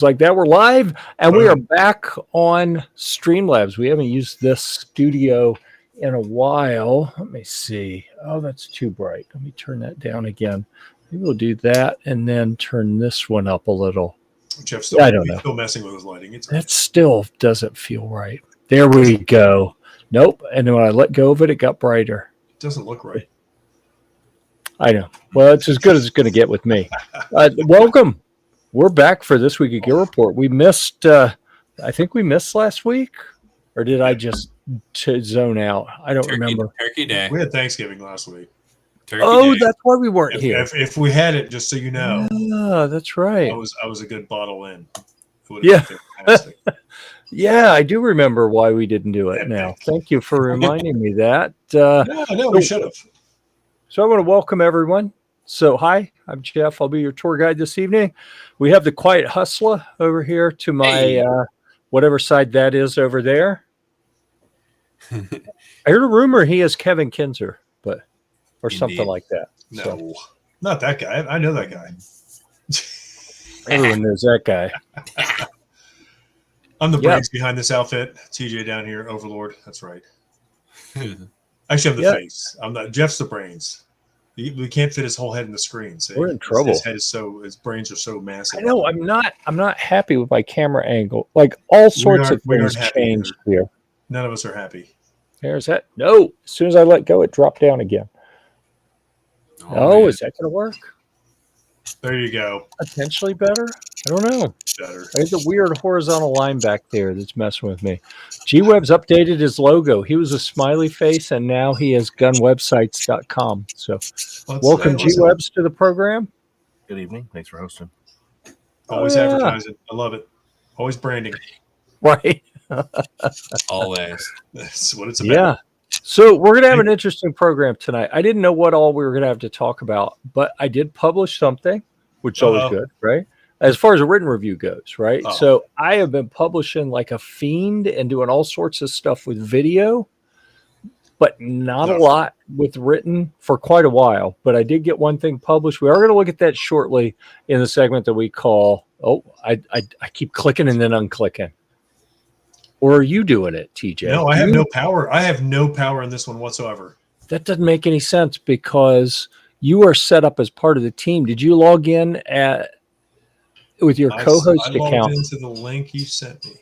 like that. We're live and we are back on Streamlabs. We haven't used this studio in a while. Let me see. Oh, that's too bright. Let me turn that down again. Maybe we'll do that and then turn this one up a little. Jeff's still, I don't know. Still messing with his lighting. That still doesn't feel right. There we go. Nope. And then when I let go of it, it got brighter. It doesn't look right. I know. Well, it's as good as it's going to get with me. Welcome. We're back for this week of GearReport. We missed, I think we missed last week, or did I just zone out? I don't remember. Turkey Day. We had Thanksgiving last week. Turkey Day. That's why we weren't here. If we had it, just so you know. Yeah, that's right. I was a good bottle in. Yeah. Yeah, I do remember why we didn't do it now. Thank you for reminding me that. No, we should have. So I want to welcome everyone. So, hi, I'm Jeff. I'll be your tour guide this evening. We have the Quiet Hustler over here to my whatever side that is over there. I heard a rumor he is Kevin Kinzer, or something like that. No, not that guy. I know that guy. Everyone knows that guy. I'm the brains behind this outfit. TJ down here, Overlord. That's right. Actually, I'm the face. I'm not. Jeff's the brains. We can't fit his whole head in the screen. So we're in trouble. His brains are so massive. I know. I'm not happy with my camera angle. Like all sorts of things changed here. None of us are happy. There's that. No. As soon as I let go, it dropped down again. Oh, is that going to work? There you go. Potentially better. I don't know. Better. There's a weird horizontal line back there that's messing with me. G-Web's updated his logo. He was a smiley face, and now he is gunwebsites.com. So welcome, G-Webs, to the program. Good evening. Thanks for hosting. Always advertising. I love it. Always branding. Right. Always. That's what it's about. Yeah. So we're going to have an interesting program tonight. I didn't know what all we were going to have to talk about, but I did publish something, which is always good, right? As far as a written review goes, right? So I have been publishing like a fiend and doing all sorts of stuff with video, but not a lot with written for quite a while. But I did get one thing published. We are going to look at that shortly in the segment that we call, I keep clicking and then unclicking. Or are you doing it, TJ? No, I have no power. I have no power in this one whatsoever. That doesn't make any sense because you are set up as part of the team. Did you log in with your co-host account? I logged into the link you sent me.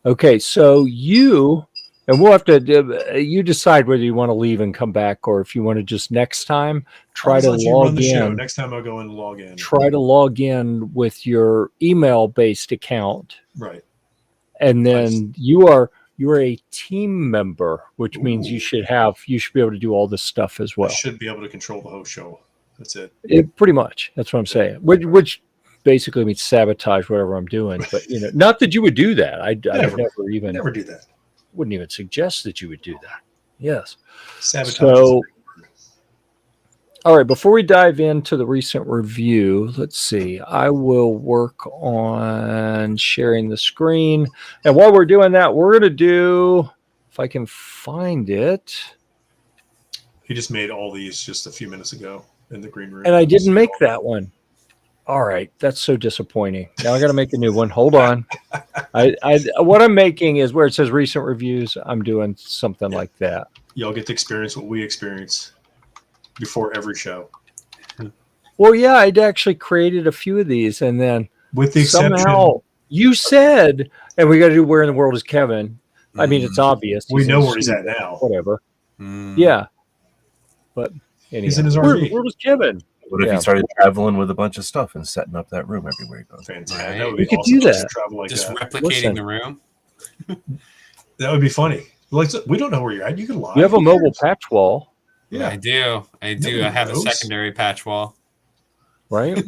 Okay, so we'll have to, you decide whether you want to leave and come back or if you want to just next time try to log in. Next time I'll go and log in. Try to log in with your email-based account. Right. And then you are a team member, which means you should be able to do all this stuff as well. I should be able to control the host show. That's it. Pretty much. That's what I'm saying. Which basically means sabotage whatever I'm doing. But not that you would do that. I never do that. Wouldn't even suggest that you would do that. Yes. Sabotage. So, all right, before we dive into the recent review, let's see. I will work on sharing the screen. And while we're doing that, we're going to do, if I can find it. He just made all these just a few minutes ago in the green room. And I didn't make that one. All right, that's so disappointing. Now I got to make a new one. Hold on. What I'm making is where it says recent reviews, I'm doing something like that. Y'all get to experience what we experience before every show. Well, yeah, I'd actually created a few of these, and then with the somehow you said, and we got to do Where in the World is Kevin? I mean, it's obvious. We know where he's at now. Whatever. Yeah. But anyway, he's in his RV. Where was Kevin? What if he started traveling with a bunch of stuff and setting up that room everywhere he goes? Fantastic. Right. We could do that. Just replicating the room. That would be funny. Like, we don't know where you're at. You can lie. You have a mobile patch wall. Yeah, I do. I have a secondary patch wall. Right?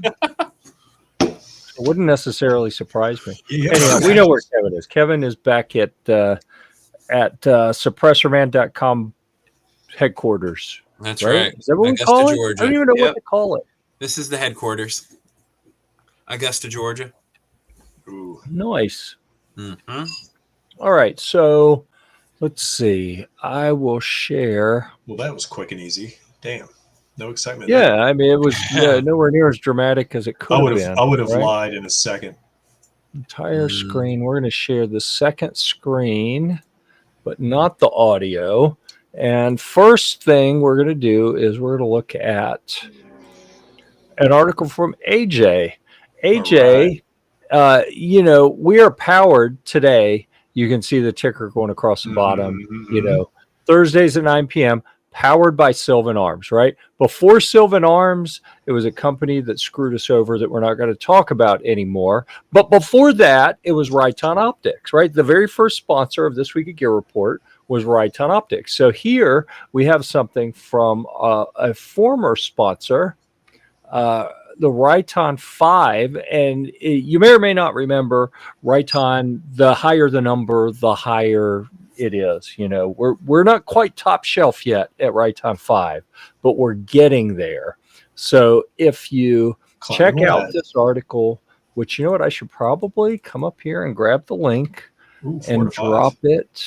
It wouldn't necessarily surprise me. Anyway, we know where Kevin is. Kevin is back at suppressorman.com headquarters. That's right. Is that what we call it? Georgia. I don't even know what to call it. This is the headquarters. Augusta, Georgia. Ooh. Nice. Mm-hmm. All right, so let's see. I will share. Well, that was quick and easy. Damn. No excitement. Yeah, there. I mean, it was nowhere near as dramatic as it could have been. I would have lied in a second. Entire screen. We're going to share the second screen, but not the audio. And first thing we're going to do is we're going to look at an article from AJ. AJ, we are powered today. You can see the ticker going across the bottom, Thursdays at 9 p.m., powered by Sylvan Arms, right? Before Sylvan Arms, it was a company that screwed us over that we're not going to talk about anymore. But before that, it was Riton Optics, right? The very first sponsor of This Week at Gear Report was Riton Optics. So here we have something from a former sponsor, the Riton 5, and you may or may not remember Riton. The higher the number, the higher it is. We're not quite top shelf yet at Riton 5, but we're getting there. So if you check out this article, which you know what, I should probably come up here and grab the link and drop it.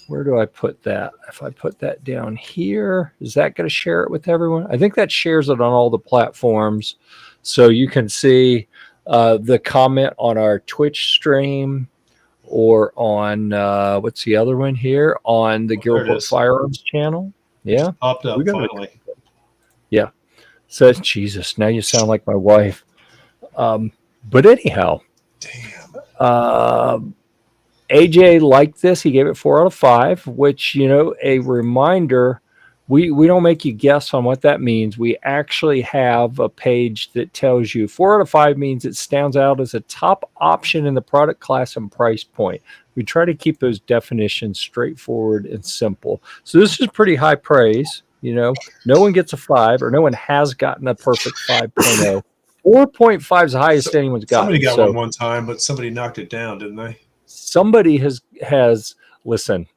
Where do I put that? If I put that down here, is that going to share it with everyone? I think that shares it on all the platforms. So you can see the comment on our Twitch stream or on, what's the other one here? On the GearReport Firearms channel. Yeah. Popped up finally. Yeah. So, Jesus, now you sound like my wife. But anyhow. Damn. AJ liked this. He gave it 4 out of 5, which, a reminder, we don't make you guess on what that means. We actually have a page that tells you 4 out of 5 means it stands out as a top option in the product class and price point. We try to keep those definitions straightforward and simple. So this is pretty high praise. No one gets a 5, or no one has gotten a perfect 5.0. 4.5 is the highest anyone's gotten. Somebody got one time, but somebody knocked it down, didn't they? Somebody has listen,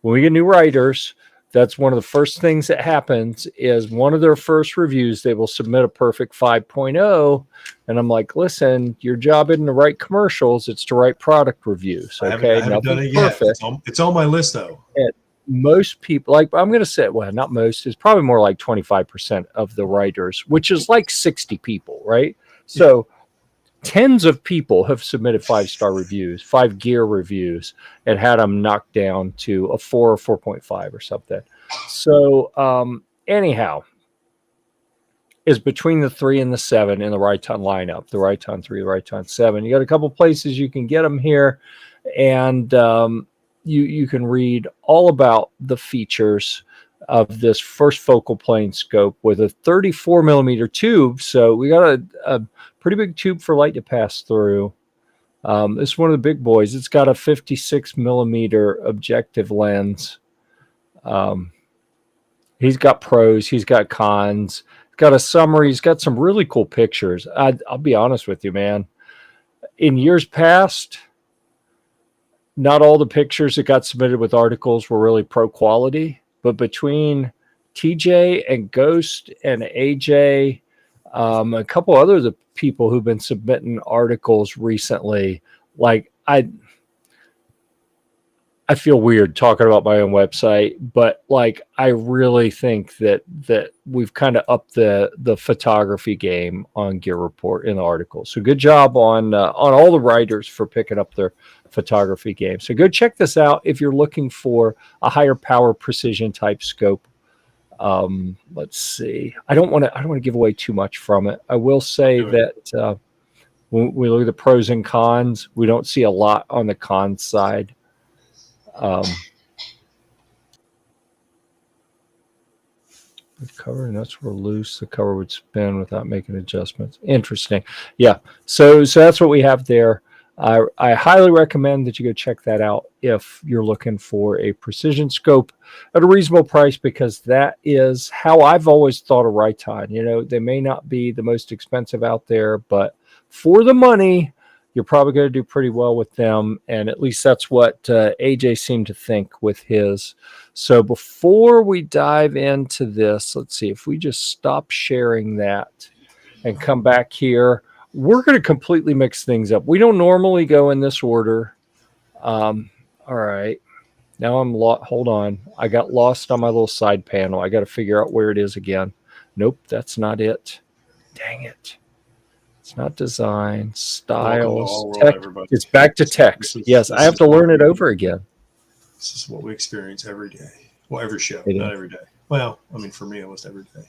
when we get new writers, that's one of the first things that happens is one of their first reviews, they will submit a perfect 5.0. And I'm like, listen, your job isn't to write commercials, it's to write product reviews. Okay. I haven't done it yet. It's on my list though. And most people, like, I'm going to say, well, not most, it's probably more like 25% of the writers, which is like 60 people, right? So tens of people have submitted 5-star reviews, 5 gear reviews, and had them knocked down to a 4 or 4.5 or something. So anyhow, is between the 3 and the 7 in the Riton lineup, the Riton 3, the Riton 7. You got a couple places you can get them here, and you can read all about the features of this first focal plane scope with a 34 millimeter tube. So we got a pretty big tube for light to pass through. This is one of the big boys. It's got a 56 millimeter objective lens. He's got pros, he's got cons, he's got a summary, he's got some really cool pictures. I'll be honest with you, man. In years past, not all the pictures that got submitted with articles were really pro quality. But between TJ and Ghost and AJ, a couple other the people who've been submitting articles recently, like I feel weird talking about my own website, but like I really think that we've kind of upped the photography game on GearReport in the article. So good job on all the writers for picking up their photography game. So go check this out if you're looking for a higher power precision type scope. Let's see. I don't want to give away too much from it. I will say that when we look at the pros and cons, we don't see a lot on the cons side. The cover nuts were loose. The cover would spin without making adjustments. Interesting. Yeah. So that's what we have there. I highly recommend that you go check that out if you're looking for a precision scope at a reasonable price, because that is how I've always thought of Riton. They may not be the most expensive out there, but for the money, you're probably going to do pretty well with them. And at least that's what AJ seemed to think with his. So before we dive into this, let's see if we just stop sharing that and come back here. We're going to completely mix things up. We don't normally go in this order. All right. Now I'm hold on. I got lost on my little side panel. I got to figure out where it is again. Nope, that's not it. Dang it. It's not design, Welcome to styles, our world, tech. everybody. It's back to text. Yes, I have to learn it over again. This is what we experience every day. Well, every show, It not is. every day. Well, I mean, for me, almost every day.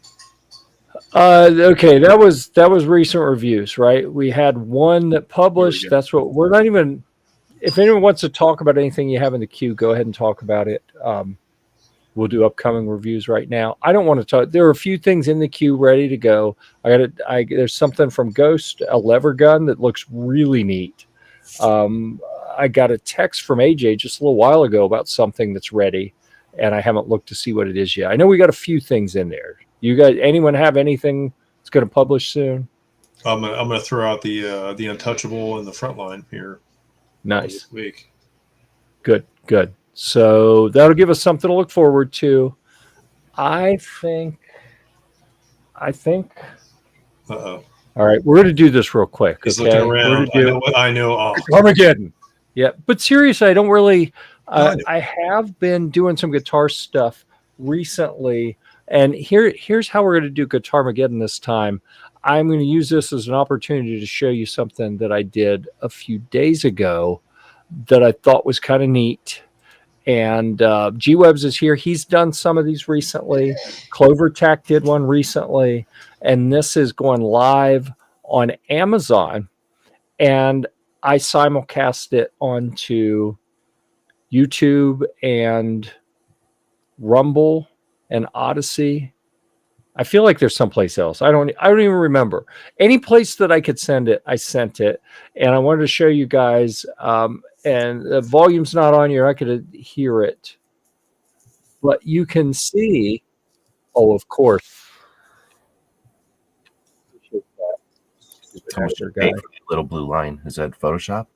Okay, that was recent reviews, right? We had one that published. go. That's what we're not even. If anyone wants to talk about anything you have in the queue, go ahead and talk about it. We'll do upcoming reviews right now. I don't want to talk. There are a few things in the queue ready to go. There's something from Ghost, a lever gun that looks really neat. I got a text from AJ just a little while ago about something that's ready, and I haven't looked to see what it is yet. I know we got a few things in there. You guys, anyone have anything that's going to publish soon? I'm gonna throw out the Untouchable and the Frontline here. Nice. This week. Good. So that'll give us something to look forward to. I think. Uh-oh. All right, we're going to do this real quick. He's okay? looking around. I know. Oh. Armageddon. Yeah, but seriously, I don't really. No, I have been doing some guitar stuff recently, and here's how we're going to do Guitar Armageddon this time. I'm going to use this as an opportunity to show you something that I did a few days ago that I thought was kind of neat. And G-Webs is here. He's done some of these recently. Clover Tack did one recently. And this is going live on Amazon. And I simulcast it onto YouTube and Rumble and Odyssey. I feel like there's someplace else. I don't even remember. Any place that I could send it, I sent it. And I wanted to show you guys, and the volume's not on here. I could hear it. But you can see, oh, of course. How much you pay for the little blue line? Is that Photoshop?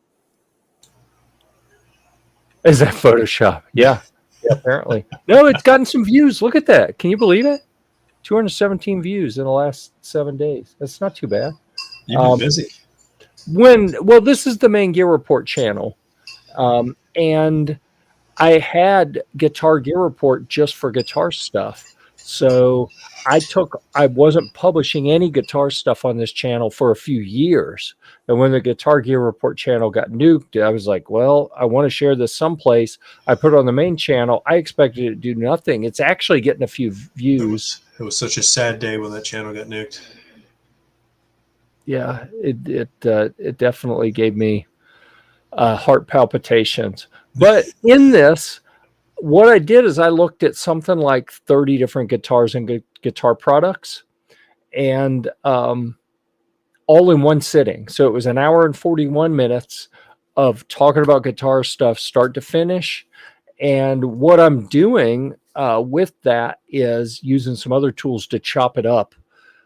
Is that Photoshop? Yeah, apparently. No, it's gotten some views. Look at that. Can you believe it? 217 views in the last 7 days. That's not too bad. You've been busy. This is the main Gear Report channel. And I had Guitar Gear Report just for guitar stuff. So I wasn't publishing any guitar stuff on this channel for a few years. And when the Guitar Gear Report channel got nuked, I was like, well, I want to share this someplace. I put it on the main channel. I expected it to do nothing. It's actually getting a few views. It was such a sad day when that channel got nuked. Yeah, it definitely gave me heart palpitations. But in this, what I did is I looked at something like 30 different guitars and guitar products, and all in one sitting. So it was an hour and 41 minutes of talking about guitar stuff, start to finish. And what I'm doing with that is using some other tools to chop it up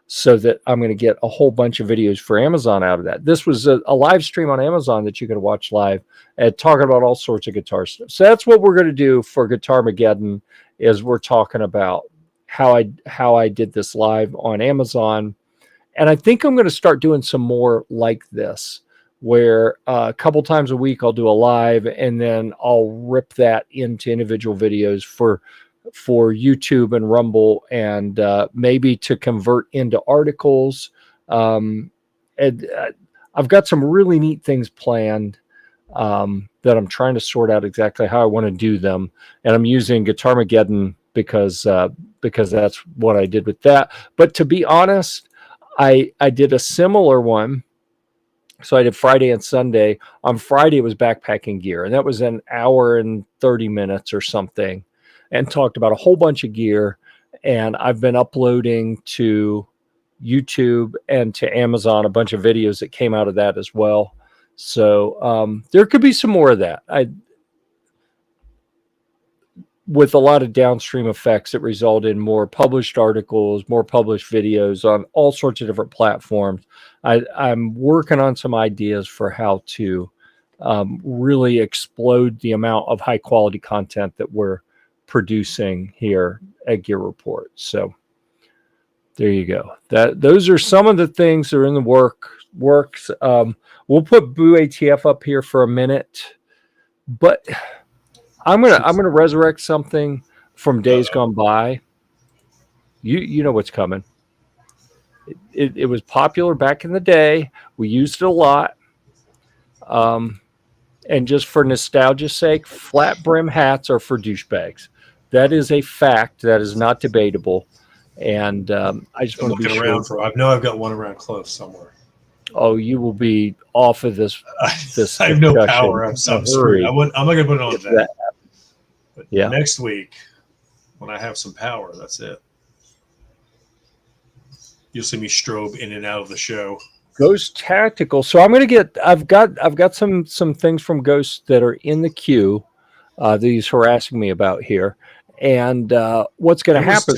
so that I'm going to get a whole bunch of videos for Amazon out of that. This was a live stream on Amazon that you could watch live and talking about all sorts of guitar stuff. So that's what we're going to do for Guitar Armageddon, is we're talking about how I did this live on Amazon. And I think I'm going to start doing some more like this, where a couple times a week I'll do a live and then I'll rip that into individual videos for YouTube and Rumble, and maybe to convert into articles. And I've got some really neat things planned that I'm trying to sort out exactly how I want to do them. And I'm using Guitar Armageddon because that's what I did with that. But to be honest, I did a similar one. So I did Friday and Sunday. On Friday, it was backpacking gear, and that was an hour and 30 minutes or something, and talked about a whole bunch of gear. And I've been uploading to YouTube and to Amazon a bunch of videos that came out of that as well. So there could be some more of that. With a lot of downstream effects that result in more published articles, more published videos on all sorts of different platforms. I'm working on some ideas for how to really explode the amount of high quality content that we're producing here at Gear Report. So there you go. Those are some of the things that are in the works. We'll put Boo ATF up here for a minute, but I'm gonna resurrect something from days gone by. You know what's coming. It was popular back in the day. We used it a lot. And just for nostalgia's sake, flat brim hats are for douchebags. That is a fact. That is not debatable. And I just want to be sure. I know I've got one around close somewhere. Oh, you will be off of this. I have no power. I'm screwed. I'm not going to put it on that. But next week, when I have some power, that's it. You'll see me strobe in and out of the show. Ghost Tactical. So I'm going to get. I've got some things from Ghost that are in the queue that he's harassing me about here. And what's going to happen?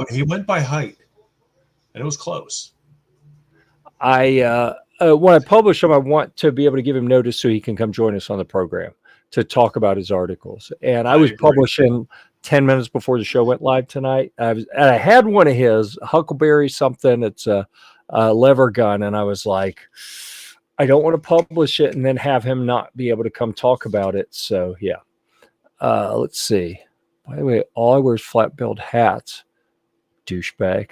He went by height, and it was close. When I publish them, I want to be able to give him notice so he can come join us on the program to talk about his articles. And I was publishing 10 minutes before the show went live tonight. I had one of his Huckleberry something. It's a lever gun, and I was like, I don't want to publish it and then have him not be able to come talk about it. So yeah, let's see. By the way, all I wear is flat billed hats, douchebag.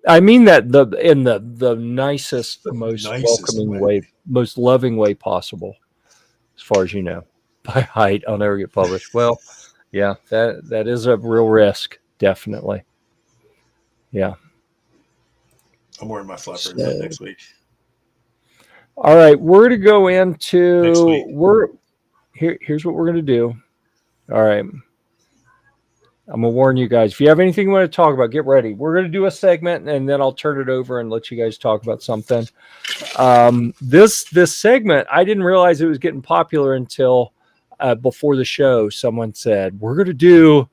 I mean that in the nicest, most welcoming way, most loving way possible, as far as you know. By height, I'll never get published. Well, yeah, that is a real risk, definitely. Yeah. I'm wearing my flat brim next week. All right, we're going to go into here's what we're going to do. All right. I'm going to warn you guys. If you have anything you want to talk about, get ready. We're going to do a segment, and then I'll turn it over and let you guys talk about something. This segment, I didn't realize it was getting popular until before the show. Someone said, we're going to do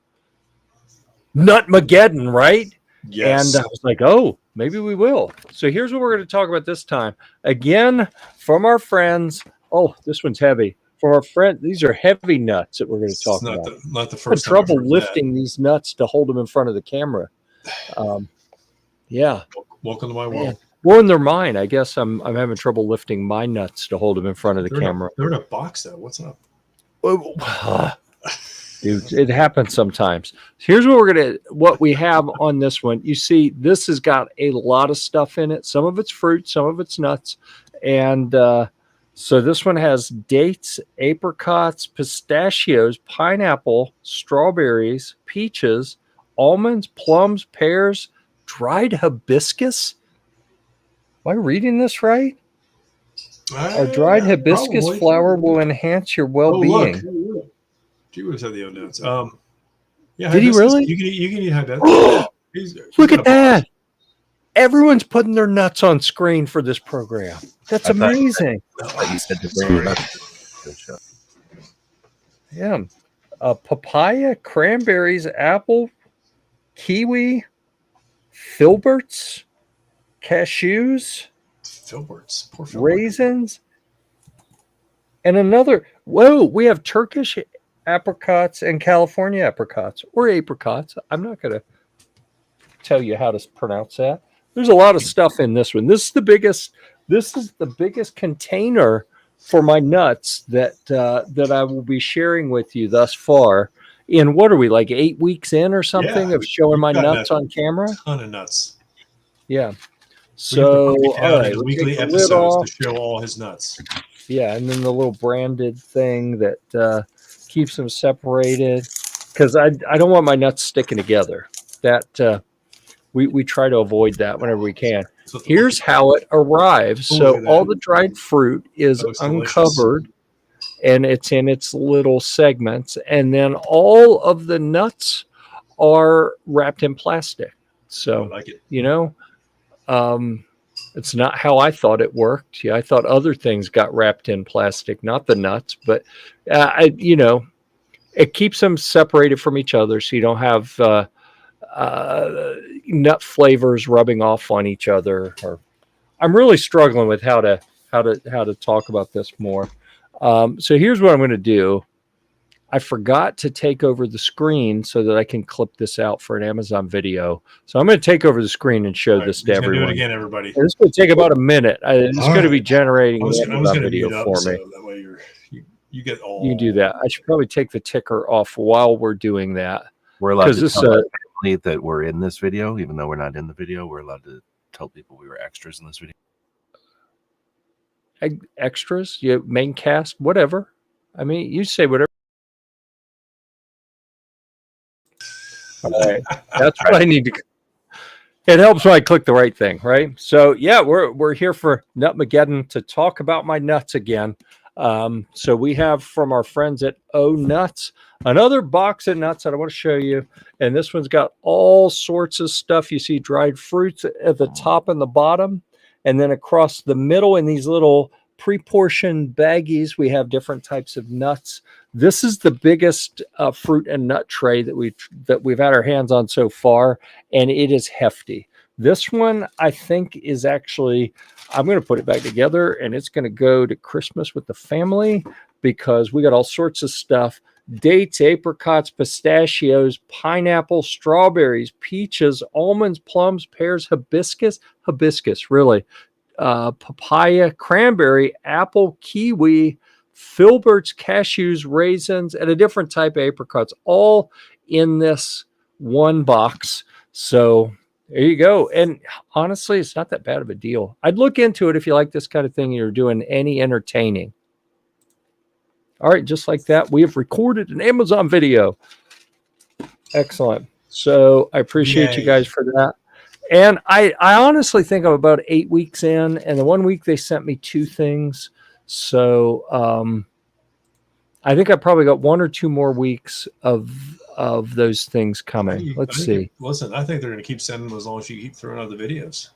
Nutmageddon, right? Yes. And I was like, oh, maybe we will. So here's what we're going to talk about this time. Again, from our friends. Oh, this one's heavy. For our friend, these are heavy nuts that we're going to talk about. Not the first time. Trouble lifting these nuts to hold them in front of the camera. Yeah. Welcome to my world. Well, and they're mine. I guess I'm having trouble lifting my nuts to hold them in front of the camera. They're in a box though. What's up? Dude, it happens sometimes. Here's what we have on this one. You see, this has got a lot of stuff in it. Some of it's fruit, some of it's nuts, and so this one has dates, apricots, pistachios, pineapple, strawberries, peaches, almonds, plums, pears, dried hibiscus. Am I reading this right? Our dried hibiscus flower will enhance your well-being. Oh, look. He was at the old notes. Yeah. Did he really? You can eat hibiscus. Look at that. Everyone's putting their nuts on screen for this program. That's amazing. You said to bring it up. Yeah. Papaya, cranberries, apple, kiwi, filberts, cashews, Poor Filbert. Raisins, and another. Whoa, we have Turkish apricots and California apricots, or apricots. I'm not going to tell you how to pronounce that. There's a lot of stuff in this one. This is the biggest container for my nuts that I will be sharing with you thus far. In what are we, like 8 weeks in or something of showing my nuts on camera? A ton of nuts. Yeah. So all right, weekly episodes to show all his nuts. Yeah, and then the little branded thing that keeps them separated, because I don't want my nuts sticking together. That we try to avoid that whenever we can. Here's how it arrives. So all the dried fruit is uncovered, and it's in its little segments, and then all of the nuts are wrapped in plastic. So I like it. It's not how I thought it worked. Yeah, I thought other things got wrapped in plastic, not the nuts. But it keeps them separated from each other, so you don't have nut flavors rubbing off on each other. Or I'm really struggling with how to talk about this more. So here's what I'm going to do. I forgot to take over the screen so that I can clip this out for an Amazon video. So I'm going to take over the screen and show this to everyone. Do it again, everybody. It's going to take about a minute. It's going to be generating an Amazon video for me. So that way you get all. You do that. I should probably take the ticker off while we're doing that. We're allowed to family that were in this video, even though we're not in the video, we're allowed to tell people we were extras in this video. Extras, main cast, whatever. I mean, you say whatever. All right. That's what I need to. It helps when I click the right thing, right? So yeah, we're here for Nutmageddon to talk about my nuts again. So we have from our friends at O Nuts another box of nuts that I want to show you, and this one's got all sorts of stuff. You see dried fruits at the top and the bottom, and then across the middle in these little pre-portioned baggies we have different types of nuts. This is the biggest fruit and nut tray that we've had our hands on so far, and it is hefty. This one I think is actually, I'm going to put it back together, and it's going to go to Christmas with the family because we got all sorts of stuff: dates, apricots, pistachios, pineapple, strawberries, peaches, almonds, plums, pears, hibiscus, really, papaya, cranberry, apple, kiwi, filberts, cashews, raisins, and a different type of apricots, all in this one box. So there you go. And honestly, it's not that bad of a deal. I'd look into it if you like this kind of thing and you're doing any entertaining. All right, just like that, we have recorded an Amazon video. Excellent. So I appreciate you guys for that. And I honestly think I'm about 8 weeks in, and the 1 week they sent me 2 things. So I think I probably got 1 or 2 more weeks of those things coming. Let's see. Listen, I think they're going to keep sending them as long as you keep throwing out the videos.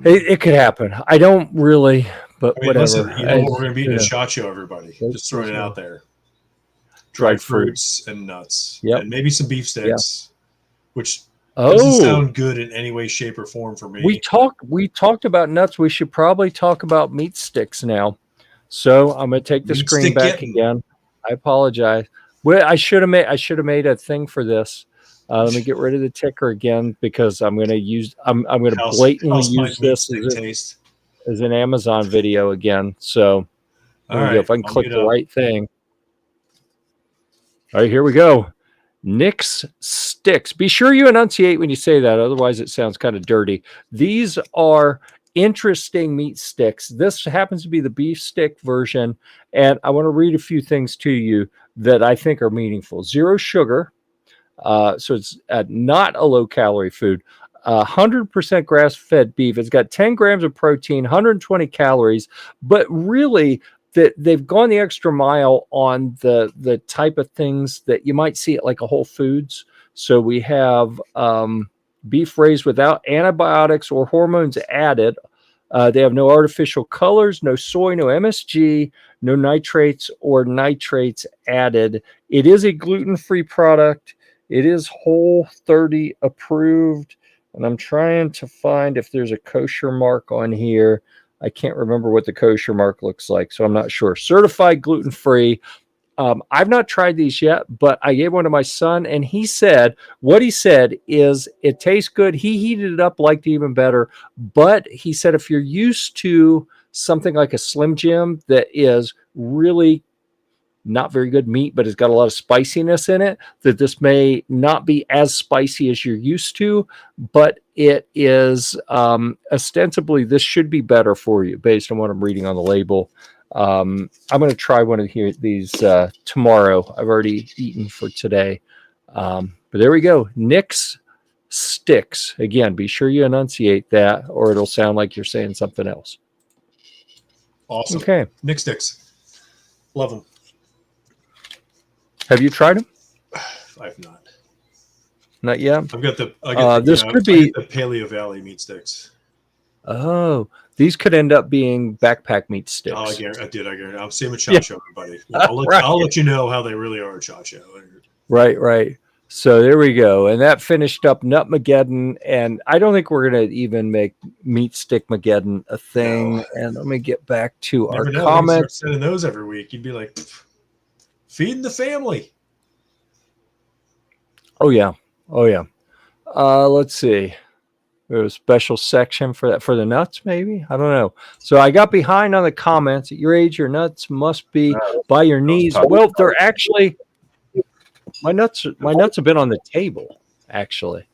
It could happen. I don't really, but whatever. Listen, you know what we're going to be in a SHOT Show, everybody. Just throwing it out there. Dried fruits and nuts. Yep. And maybe some beef sticks, which Oh, doesn't sound good in any way, shape, or form for me. we talked about nuts. We should probably talk about meat sticks now. So I'm going to take the Meat screen stick back getting. again. I apologize. Well, I should have made a thing for this. Let me get rid of the ticker again because I'm going to blatantly use this as an Amazon video again. So there we go. If I can click the right thing. All right, here we go. Nick's Sticks. Be sure you enunciate when you say that, otherwise it sounds kind of dirty. These are interesting meat sticks. This happens to be the beef stick version, and I want to read a few things to you that I think are meaningful. 0 sugar, so it's not a low-calorie food. 100% grass-fed beef. It's got 10 grams of protein, 120 calories, but really they've gone the extra mile on the type of things that you might see at like a Whole Foods. So we have beef raised without antibiotics or hormones added. They have no artificial colors, no soy, no MSG, no nitrates or nitrates added. It is a gluten-free product. It is Whole30 approved. And I'm trying to find if there's a kosher mark on here. I can't remember what the kosher mark looks like, so I'm not sure. Certified gluten-free. I've not tried these yet, but I gave one to my son, and he said is it tastes good. He heated it up, liked it even better. But he said if you're used to something like a Slim Jim that is really not very good meat, but it's got a lot of spiciness in it, that this may not be as spicy as you're used to, but it is ostensibly this should be better for you based on what I'm reading on the label. I'm going to try one of these tomorrow. I've already eaten for today. But there we go. Nick's Sticks. Again, be sure you enunciate that or it'll sound like you're saying something else. Awesome. Okay. Nick Sticks. Love them. Have you tried them? I have not. Not yet? I've got the Paleo Valley meat sticks. Oh, these could end up being backpack meat sticks. Oh, I guarantee. I'm seeing a SHOT Show, everybody. I'll let you know how they really are at SHOT Show. Right. So there we go. And that finished up Nutmageddon. And I don't think we're going to even make Meat Stick Mageddon a thing. No. And let me get back to our comments. Sending those every week. You'd be like, feeding the family. Oh, yeah. Let's see. There's a special section for that, for the nuts, maybe? I don't know. So I got behind on the comments. At your age, your nuts must be by your knees. Well, they're actually... My nuts have been on the table. actually.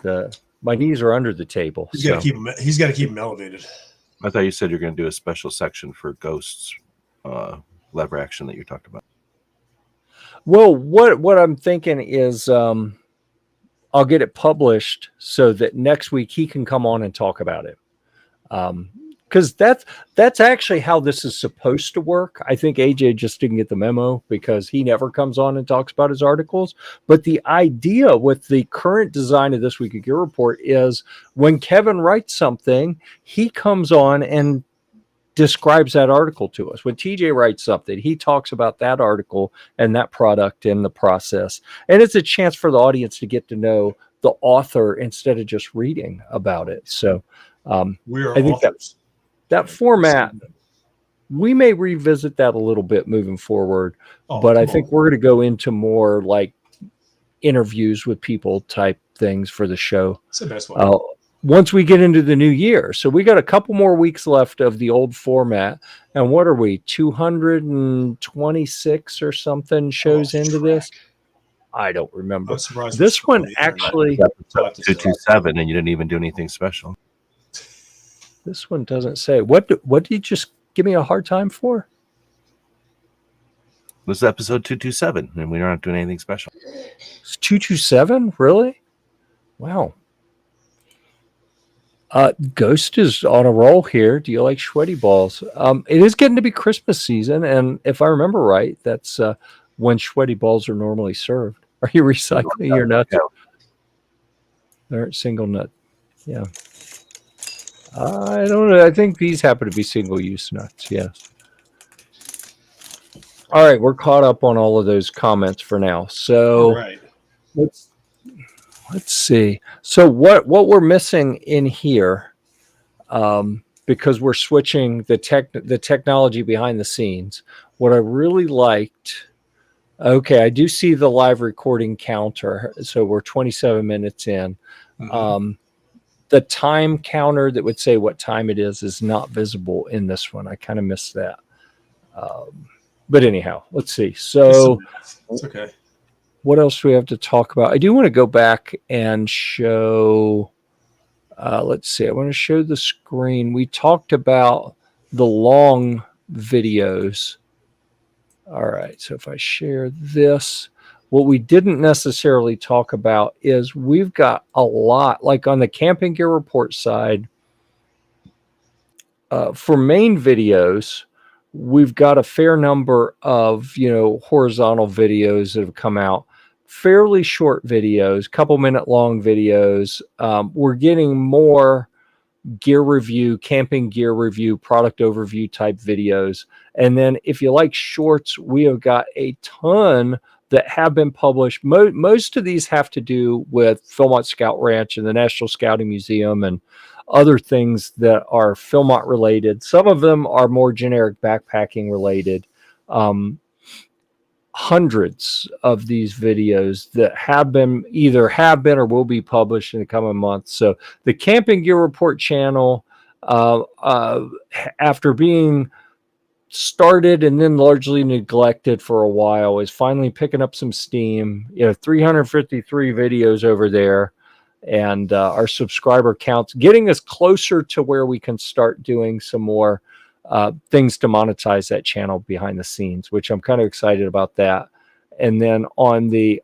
My knees are under the table. He's got to keep him elevated. I thought you said you're going to do a special section for ghosts lever action that you talked about. Well, what I'm thinking is I'll get it published so that next week he can come on and talk about it. Because that's actually how this is supposed to work. I think AJ just didn't get the memo because he never comes on and talks about his articles. But the idea with the current design of This Week of Gear Report is when Kevin writes something, he comes on and describes that article to us. When TJ writes something, he talks about that article and that product and the process. And it's a chance for the audience to get to know the author instead of just reading about it. So I think that format, we may revisit that a little bit moving forward, but I think we're going to go into more like interviews with people type things for the show. It's the best one. Once we get into the new year. So we got a couple more weeks left of the old format. And what are we, 226 or something shows into this? I don't remember. This one actually 227, and you didn't even do anything special. This one doesn't say. What did you just give me a hard time for? This is episode 227, and we're not doing anything special. It's 227? Really? Wow. Ghost is on a roll here. Do you like sweaty balls? It is getting to be Christmas season, and if I remember right, that's when sweaty balls are normally served. Are you recycling your nuts? They're single nut. Yeah. I don't know. I think these happen to be single-use nuts. Yes. All right, we're caught up on all of those comments for now. So let's see. So what we're missing in here, because we're switching the technology behind the scenes. What I really liked. Okay, I do see the live recording counter. So we're 27 minutes in. Mm-hmm. The time counter that would say what time it is not visible in this one. I kind of missed that. But anyhow, let's see. So it's okay. What else do we have to talk about? I do want to go back and show, let's see. I want to show the screen. We talked about the long videos. All right. So if I share this, what we didn't necessarily talk about is we've got a lot, like on the Camping Gear Report side, for main videos, we've got a fair number of, horizontal videos that have come out, fairly short videos, couple minute long videos. We're getting more gear review, camping gear review, product overview type videos. And then if you like shorts, we have got a ton that have been published. Most of these have to do with Philmont Scout Ranch and the National Scouting Museum and other things that are Philmont related. Some of them are more generic backpacking related. Hundreds of these videos that have been or will be published in the coming months. So the Camping Gear Report channel, after being started and then largely neglected for a while, is finally picking up some steam. 353 videos over there, and our subscriber counts getting us closer to where we can start doing some more things to monetize that channel behind the scenes, which I'm kind of excited about that. And then on the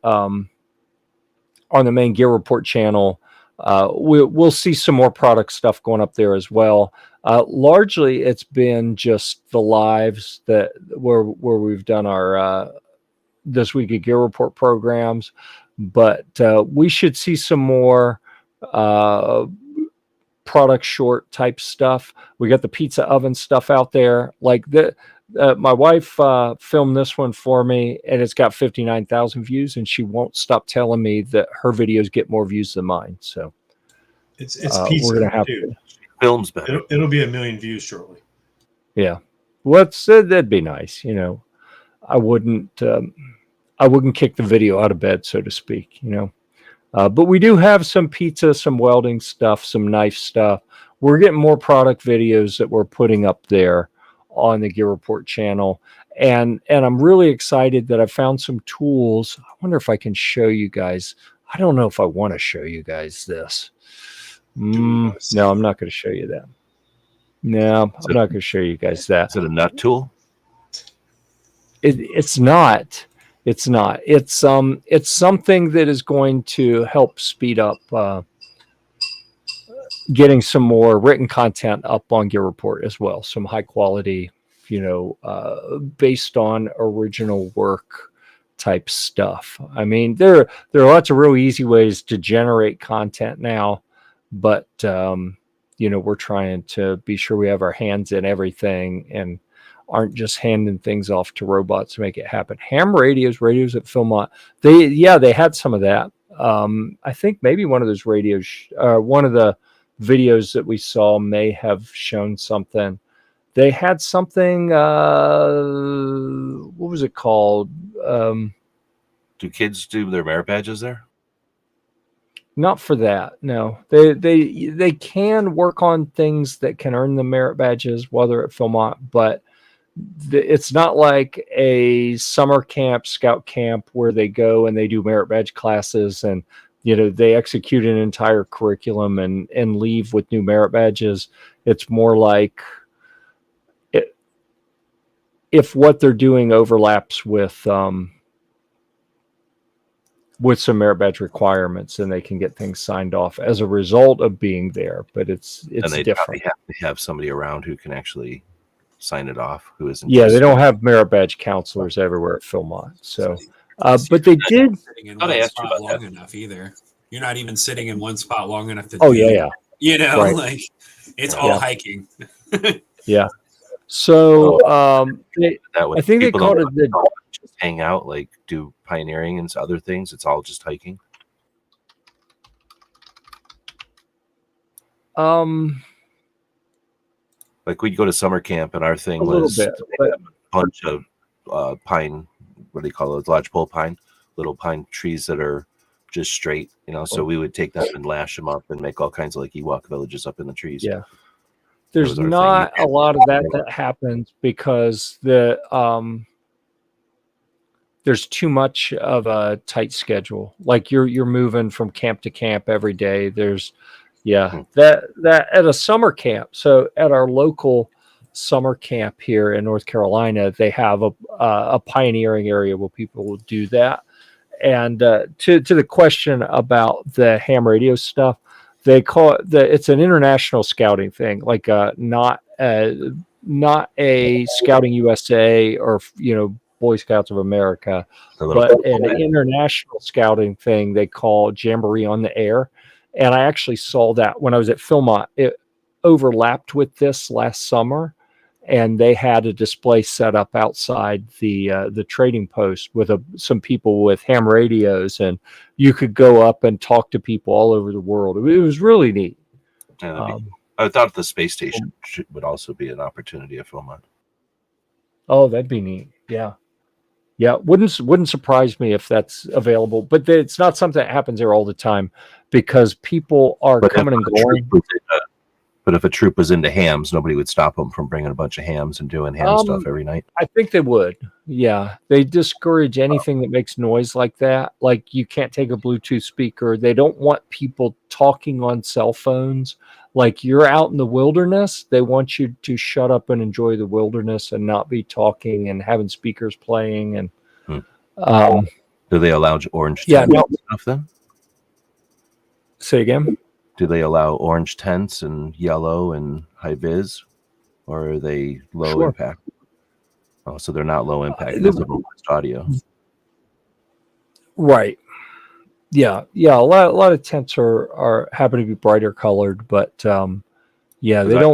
main Gear Report channel, we'll see some more product stuff going up there as well. Largely, it's been just the lives where we've done our This Week of Gear Report programs, but we should see some more product short type stuff. We got the pizza oven stuff out there. Like my wife filmed this one for me, and it's got 59,000 views, and she won't stop telling me that her videos get more views than mine. So it's pizza. We're gonna have to. Films better. It'll be 1 million views shortly. Yeah, that'd be nice. I wouldn't kick the video out of bed, so to speak. But we do have some pizza, some welding stuff, some knife stuff. We're getting more product videos that we're putting up there on the Gear Report channel. And I'm really excited that I found some tools. I wonder if I can show you guys. I don't know if I want to show you guys this. No, I'm not going to show you that. No, I'm not going to show you guys that. Is it a nut tool? It's not. It's not. It's something that is going to help speed up getting some more written content up on GearReport as well. Some high quality, based on original work type stuff. I mean, there are lots of real easy ways to generate content now, but we're trying to be sure we have our hands in everything and aren't just handing things off to robots to make it happen. Ham radios at Philmont, they had some of that. I think maybe one of those radios, one of the videos that we saw may have shown something. They had something, what was it called? Do kids do their merit badges there? Not for that. No, they can work on things that can earn the merit badges while they're at Philmont, but it's not like a summer camp, scout camp where they go and they do merit badge classes and they execute an entire curriculum and leave with new merit badges. It's more like if what they're doing overlaps with some merit badge requirements, then they can get things signed off as a result of being there. But it's and they different. Have to have somebody around who can actually sign it off. Who isn't? Yeah, they don't have merit badge counselors everywhere at Philmont. So, but they did. I asked you about long enough either. You're not even sitting in one spot long enough to. Oh yeah. Right. Like it's all hiking. Yeah. So I think they called it the just hang out, like do pioneering and other things. It's all just hiking. Like we'd go to summer camp and our thing was a bunch of pine, what do you call those? Lodgepole pine, little pine trees that are just straight, so we would take them and lash them up and make all kinds of like Ewok villages up in the trees. Yeah. There's not a lot of that happens because there's too much of a tight schedule. Like you're moving from camp to camp every day. There's that at a summer camp. So at our local summer camp here in North Carolina, they have a pioneering area where people will do that. And to the question about the ham radio stuff, they call it it's an international scouting thing, like not a Scouting USA or Boy Scouts of America, but an international scouting thing they call Jamboree on the Air. And I actually saw that when I was at Philmont. It overlapped with this last summer, and they had a display set up outside the trading post with some people with ham radios, and you could go up and talk to people all over the world. It was really neat. Yeah, I thought the space station would also be an opportunity at Philmont. Oh, that'd be neat. Yeah. Yeah, wouldn't surprise me if that's available, but it's not something that happens there all the time because people are coming and going. But if a troop was into hams, nobody would stop them from bringing a bunch of hams and doing ham stuff every night. I think they would. Yeah, they discourage anything that makes noise like that. Like you can't take a Bluetooth speaker. They don't want people talking on cell phones. Like you're out in the wilderness, they want you to shut up and enjoy the wilderness and not be talking and having speakers playing. And do they allow orange stuff then? Say again. Do they allow orange tents and yellow and high vis, or are they low impact? Oh, so they're not low impact. They're audio. Right. Yeah. A lot of tents are happen to be brighter colored, but they don't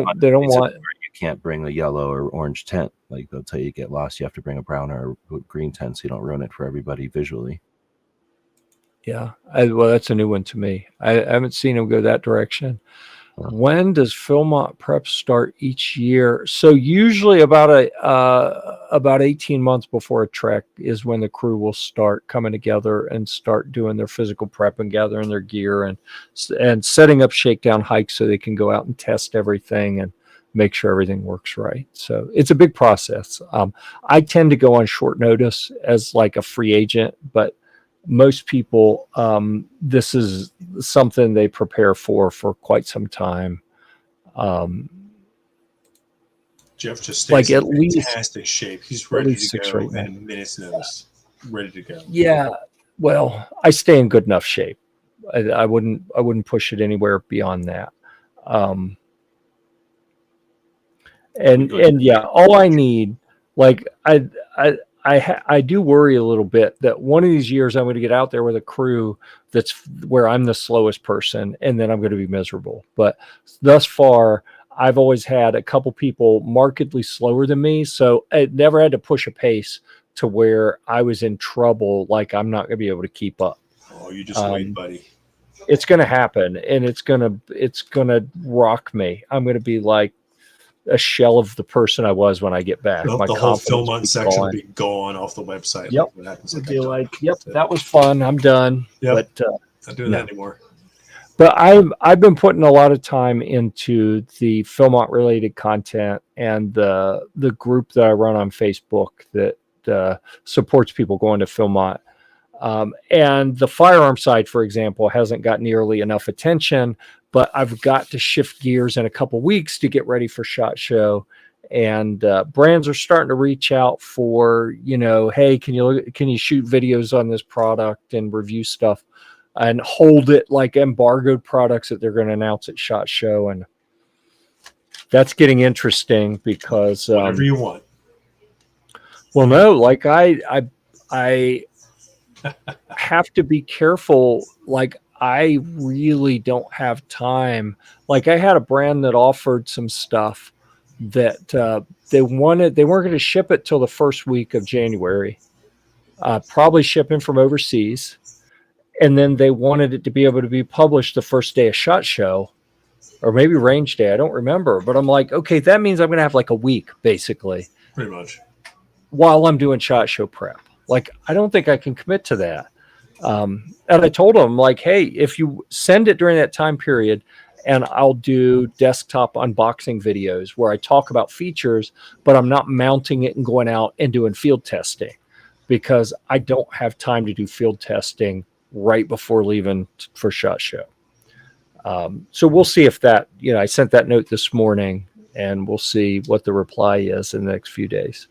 want. You can't bring a yellow or orange tent. Like they'll tell you get lost. You have to bring a brown or green tent so you don't ruin it for everybody visually. Yeah. Well, that's a new one to me. I haven't seen them go that direction. When does Philmont prep start each year? So usually about 18 months before a trek is when the crew will start coming together and start doing their physical prep and gathering their gear and setting up shakedown hikes so they can go out and test everything and make sure everything works right. So it's a big process. I tend to go on short notice as like a free agent, but most people, this is something they prepare for quite some time. Jeff just stays Like in at least fantastic shape. He's ready to 6 go right now. in a minute's notice. Ready to go. Yeah, well, I stay in good enough shape. I wouldn't push it anywhere beyond that. And yeah, all I need, like I do worry a little bit that one of these years I'm going to get out there with a crew that's where I'm the slowest person, and then I'm going to be miserable. But thus far, I've always had a couple people markedly slower than me, so I never had to push a pace to where I was in trouble. Like I'm not going to be able to keep up. Oh, you just wait, buddy. It's going to happen, and it's going to rock me. I'm going to be like a shell of the person I was when I get back. The whole Philmont section will be gone off the website. Yep. What happens? It'd be like, yep, that was fun. I'm done. Yep. But not doing that anymore. But I've been putting a lot of time into the Philmont related content and the group that I run on Facebook that supports people going to Philmont. And the firearm side, for example, hasn't got nearly enough attention, but I've got to shift gears in a couple weeks to get ready for SHOT Show. And brands are starting to reach out for, hey, can you shoot videos on this product and review stuff and hold it like embargoed products that they're going to announce at SHOT Show. And that's getting interesting because whatever you want. Well, no, like I have to be careful. Like I really don't have time. Like I had a brand that offered some stuff that they weren't going to ship it till the first week of January, probably shipping from overseas. And then they wanted it to be able to be published the first day of SHOT Show or maybe range day. I don't remember, but I'm like, okay, that means I'm going to have like a week basically. Pretty much. While I'm doing SHOT Show prep. Like, I don't think I can commit to that. And I told them, like, hey, if you send it during that time period, and I'll do desktop unboxing videos where I talk about features, but I'm not mounting it and going out and doing field testing because I don't have time to do field testing right before leaving for SHOT Show. So we'll see if that, I sent that note this morning, and we'll see what the reply is in the next few days.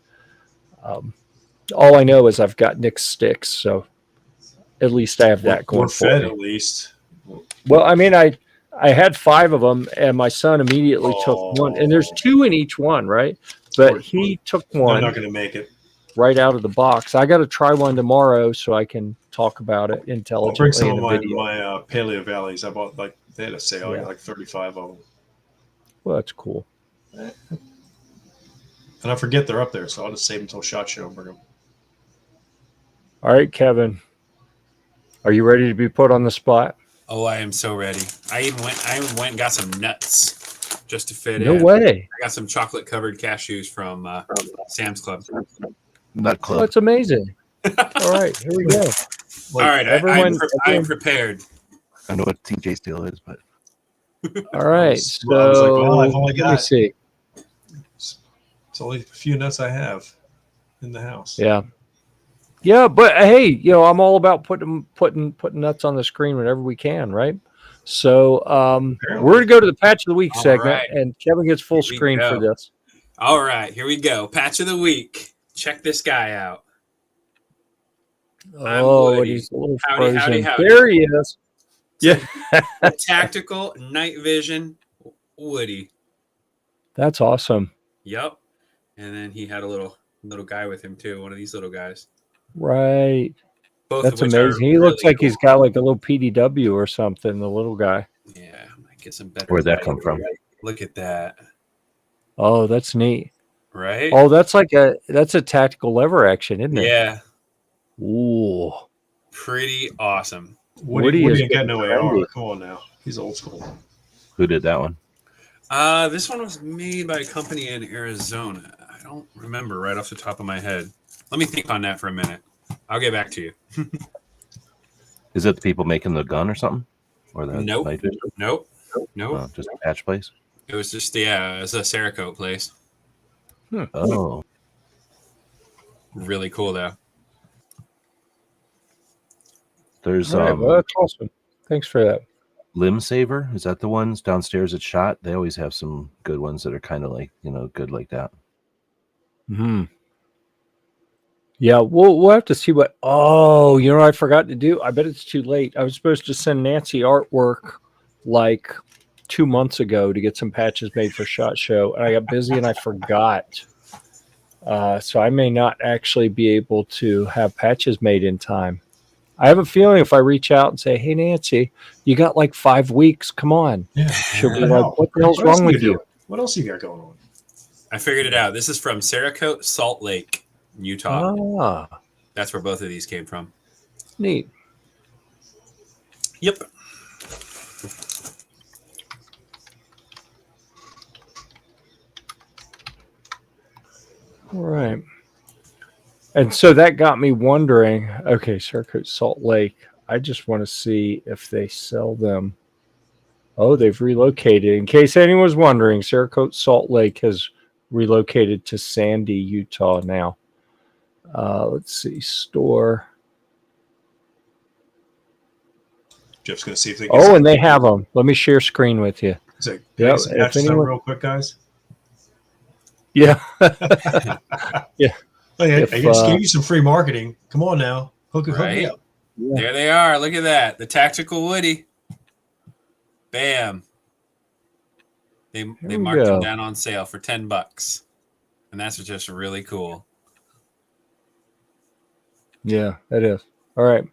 All I know is I've got Nick's sticks, so at least I have that going for me. At least. Well, I mean, I had 5 of them, and my son immediately took one, and there's 2 in each one, right? But he took one. I'm not going to make it right out of the box. I got to try one tomorrow so I can talk about it intelligently. I'll bring some in of a video. my Paleo Valleys. I bought they had a sale, like 35 of them. Well, that's cool. And I forget they're up there, so I'll just save them until SHOT Show and bring them. All right, Kevin. Are you ready to be put on the spot? Oh, I am so ready. I even went and got some nuts just to fit in. No way. I got some chocolate covered cashews from Sam's Club. Nut Club. Oh, that's amazing. All right, here we go. All right, I'm prepared. I know what TJ Steel is, but all right. So I've only got. Let me see. It's only a few nuts I have in the house. Yeah, but hey, I'm all about putting nuts on the screen whenever we can, right? So we're gonna go to the Patch of the Week segment, and Kevin gets full screen for this. All right, here we go. Patch of the Week. Check this guy out. Oh, he's a little frozen. Howdy. There he is. Yeah. Tactical night vision Woody. That's awesome. Yep. And then he had a little guy with him too. One of these little guys. Right. Both That's amazing. He looks like he's got like a little PDW or something, the little guy. Yeah, I might get some better. Where'd that come from? Look at that. Oh, that's neat. Right? Oh, that's a tactical lever action, isn't it? Yeah. Ooh. Pretty awesome. Woody ain't got no AR. Come on now. He's old school. Who did that one? This one was made by a company in Arizona. I don't remember right off the top of my head. Let me think on that for a minute. I'll get back to you. Is it the people making the gun or something? Or the Nope. night vision? Nope. Oh, just a patch place? It was just it's a Cerakote place. Oh. Really cool though. There's All right, well, that's awesome. Thanks for that. Limb Saver. Is that the ones downstairs at Shot? They always have some good ones that are kind of like, good like that. Hmm. Yeah, we'll have to see what. Oh, what I forgot to do? I bet it's too late. I was supposed to send Nancy artwork like 2 months ago to get some patches made for SHOT Show, and I got busy and I forgot. So I may not actually be able to have patches made in time. I have a feeling if I reach out and say, "Hey, Nancy, you got like 5 weeks. Come on." Yeah. She'll be like, "What the hell's wrong with you?" What else you got going on? I figured it out. This is from Cerakote, Salt Lake, Utah. Ah, That's where both of these came from. neat. Yep. All right. And so that got me wondering, okay, Cerakote Salt Lake, I just want to see if they sell them. Oh, they've relocated. In case anyone was wondering, Cerakote Salt Lake has relocated to Sandy, Utah now. Let's see, store. Jeff's going to see if they can. Oh, and they have them. Let me share screen with you. So, yeah, if anyone, real quick, guys. Yeah. Yeah. I just gave you some free marketing. Come on now. Hook me up. Yeah. There they are. Look at that. The Tactical Woody. Bam. They marked them down on sale for $10. And that's just really cool. Yeah, that is. All right.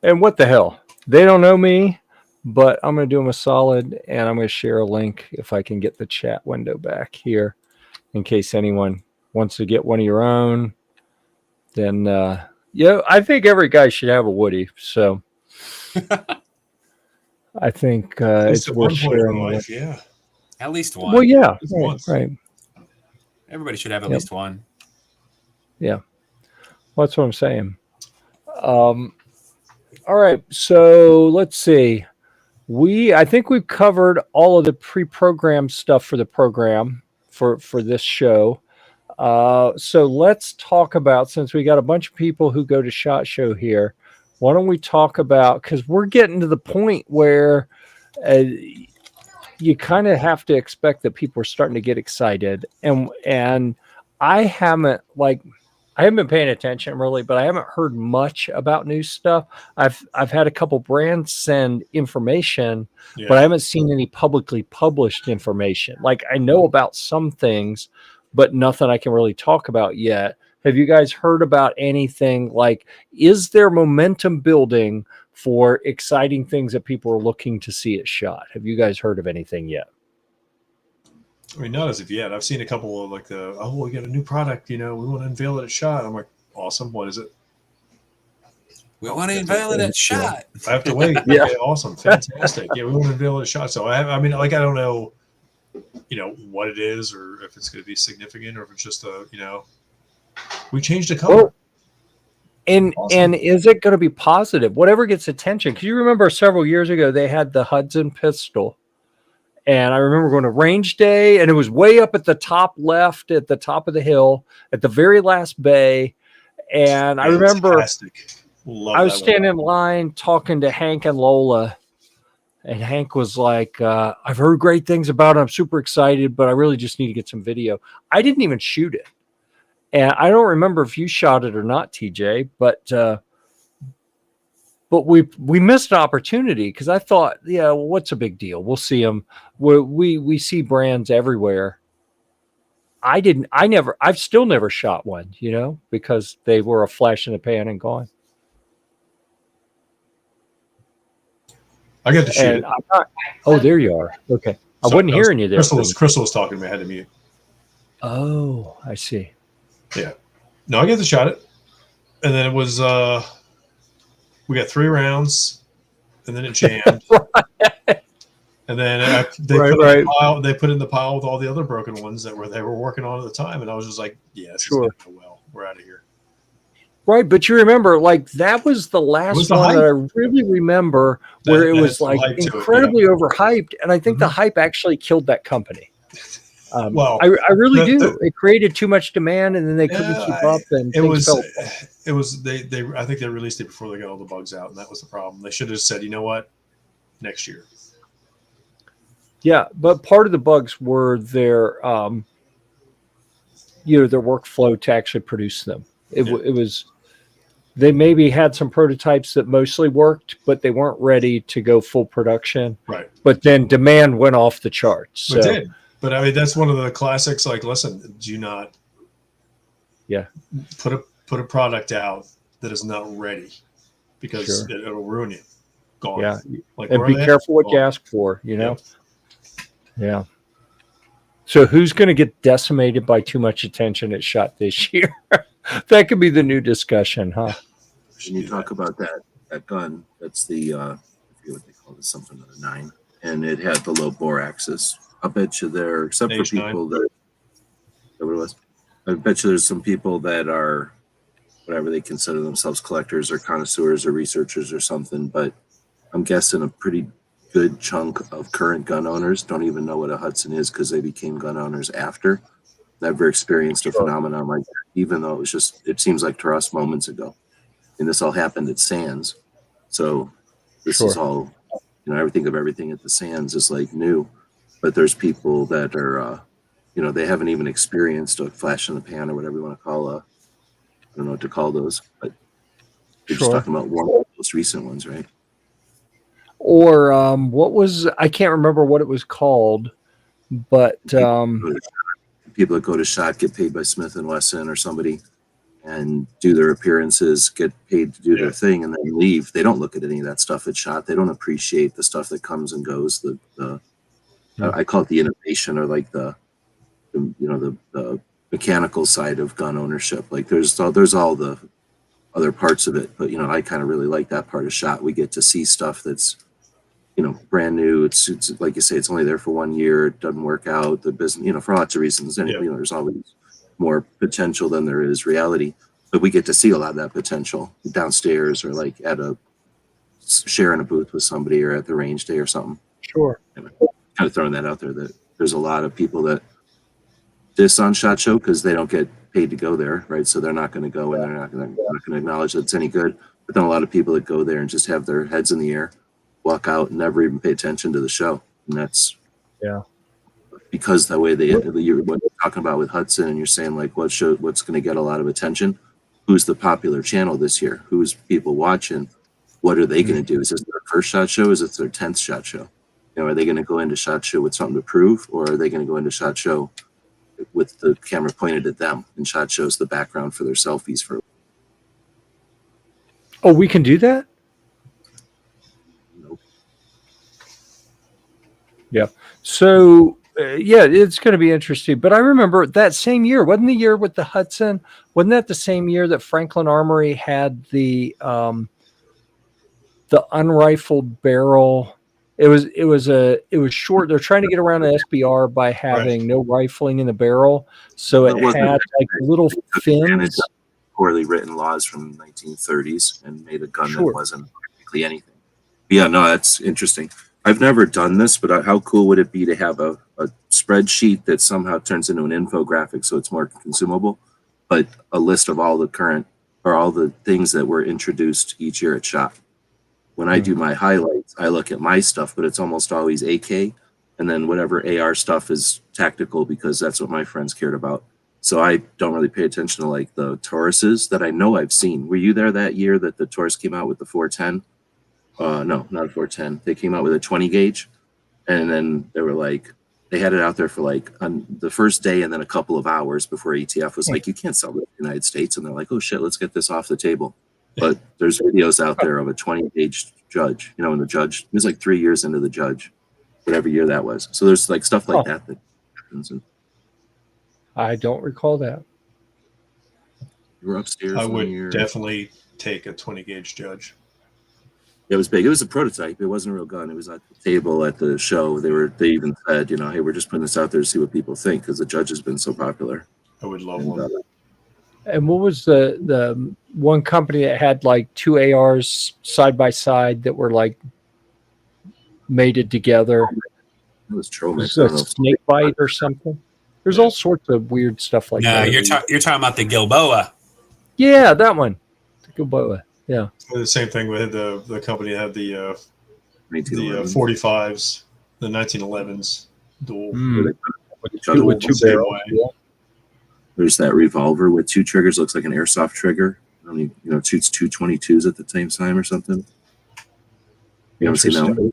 And what the hell? They don't know me, but I'm going to do them a solid, and I'm going to share a link if I can get the chat window back here in case anyone wants to get one of your own. Then, I think every guy should have a Woody. So I think it's worth sharing. Life, yeah. At least one. Well, yeah. Right. Everybody should have at least one. Yeah. Well, that's what I'm saying. All right. So let's see. I think we've covered all of the pre-programmed stuff for the program for this show. So let's talk about, since we got a bunch of people who go to SHOT Show here, why don't we talk about, because we're getting to the point where you kind of have to expect that people are starting to get excited. And I haven't been paying attention really, but I haven't heard much about new stuff. I've had a couple brands send information, but I haven't seen any publicly published information. Like I know about some things, but nothing I can really talk about yet. Have you guys heard about anything? Like, is there momentum building for exciting things that people are looking to see at SHOT? Have you guys heard of anything yet? I mean, not as of yet. I've seen a couple of we got a new product, we want to unveil it at SHOT. I'm like, awesome. What is it? We want to unveil it at SHOT. I have to wait. Yeah. Okay, awesome. Fantastic. Yeah, we want to unveil it at SHOT. So I don't know, what it is or if it's going to be significant or if it's just we changed the color. Well, and is it going to be positive? Whatever gets attention. Because you remember several years ago, they had the Hudson pistol. And I remember going to range day, and it was way up at the top left, at the top of the hill, at the very last bay. And I remember I was standing in line talking to Hank and Lola. And Hank was like, I've heard great things about it. I'm super excited, but I really just need to get some video. I didn't even shoot it. And I don't remember if you shot it or not, TJ, but we missed an opportunity because I thought, what's a big deal? We'll see them. We see brands everywhere. I've still never shot one, because they were a flash in the pan and gone. I got to shoot it. There you are. Okay. I wasn't hearing you there. Crystal was talking to me. I had to mute. Oh, I see. Yeah. No, I got to shot it. And then it was, we got 3 rounds and then it jammed. And then they put in the pile with all the other broken ones that they were working on at the time. And I was just like, this is going to go well. We're out of here. Right. But you remember, that was the last one that I really remember where it was incredibly overhyped. And I think the hype actually killed that company. Well, I really do. It created too much demand, and then they couldn't keep up, and it was they I think they released it before they got all the bugs out, and that was the problem. They should have said, you know what, next year. Yeah, but part of the bugs were their their workflow to actually produce them. It was they maybe had some prototypes that mostly worked, but they weren't ready to go full production. Right. But then demand went off the charts. So. It did. But I mean, that's one of the classics. Like, listen, do not put a product out that is not ready, because it'll ruin you. Gone. Yeah. Like, and be careful what you ask for, Yeah. So who's going to get decimated by too much attention at SHOT this year? That could be the new discussion, huh? When you talk about that gun, that's the I forget what they call it, something of a 9, and it had the low bore axis. I bet you there, except for people that what it was. I bet you there's some people that are whatever they consider themselves, collectors or connoisseurs or researchers or something, but I'm guessing a pretty good chunk of current gun owners don't even know what a Hudson is, because they became gun owners after. Never experienced a phenomenon like that, even though it seems like to us moments ago. And this all happened at Sands. So this is all, everything at the Sands is like new. But there's people that are, they haven't even experienced a flash in the pan or whatever you want to call I don't know what to call those, but you're just talking about one of the most recent ones, right? Or I can't remember what it was called, but people that go to SHOT get paid by Smith & Wesson or somebody and do their appearances, get paid to do their thing, and then leave. They don't look at any of that stuff at SHOT. They don't appreciate the stuff that comes and goes. I call it the innovation, or like the mechanical side of gun ownership. Like there's all the other parts of it, but I kind of really like that part of SHOT. We get to see stuff that's brand new. It's like you say, it's only there for 1 year. It doesn't work out. The business, for lots of reasons. And there's always more potential than there is reality. But we get to see a lot of that potential downstairs, or like sharing a booth with somebody, or at the range day or something. Sure. Anyway, kind of throwing that out there, that there's a lot of people that diss on SHOT Show because they don't get paid to go there, right? So they're not going to go, and they're not going to acknowledge that it's any good. But then a lot of people that go there and just have their heads in the air, walk out and never even pay attention to the show. And that's because the way what you're talking about with Hudson, and you're saying like what's going to get a lot of attention, who's the popular channel this year, who's people watching, what are they going to do? Is this their first SHOT Show? Is it their 10th SHOT Show? Are they going to go into SHOT Show with something to prove, or are they going to go into SHOT Show with the camera pointed at them, and SHOT Show's the background for their selfies? We can do that? Yeah. So, it's going to be interesting. But I remember that same year, wasn't the year with the Hudson? Wasn't that the same year that Franklin Armory had the unrifled barrel? It was short. They're trying to get around the SBR by having no rifling in the barrel. So it had like little fins. Poorly written laws from the 1930s and made a gun that wasn't practically anything. Yeah, no, that's interesting. I've never done this, but how cool would it be to have a spreadsheet that somehow turns into an infographic so it's more consumable, but a list of all the current, or all the things that were introduced each year at SHOT. When I do my highlights, I look at my stuff, but it's almost always AK, and then whatever AR stuff is tactical, because that's what my friends cared about. So I don't really pay attention to like the Tauruses that I know I've seen. Were you there that year that the Taurus came out with the 410? No, not a 410. They came out with a 20 gauge, and then they were like, they had it out there for like on the first day, and then a couple of hours before ETF was like, you can't sell it in the United States. And they're like, oh shit, let's get this off the table. But there's videos out there of a 20 gauge Judge, and the Judge, it was like 3 years into the Judge, whatever year that was. So there's like stuff like that happens. And I don't recall that. You were upstairs. I would definitely take a 20 gauge Judge. It was big. It was a prototype. It wasn't a real gun. It was at the table at the show. They even said, hey, we're just putting this out there to see what people think, because the Judge has been so popular. I would love one. And what was the one company that had like two ARs side by side that were like mated together? It was Tromix. Was it a snake bite or something? There's all sorts of weird stuff like no, that. you're talking about the Gilboa. Yeah, that one. The Gilboa. Yeah. The same thing with the company that had the 45s, the 1911s dual. With two barrels. Yeah. There's that revolver with 2 triggers. Looks like an airsoft trigger. Only shoots 2 22s at the same time or something. You haven't seen that one?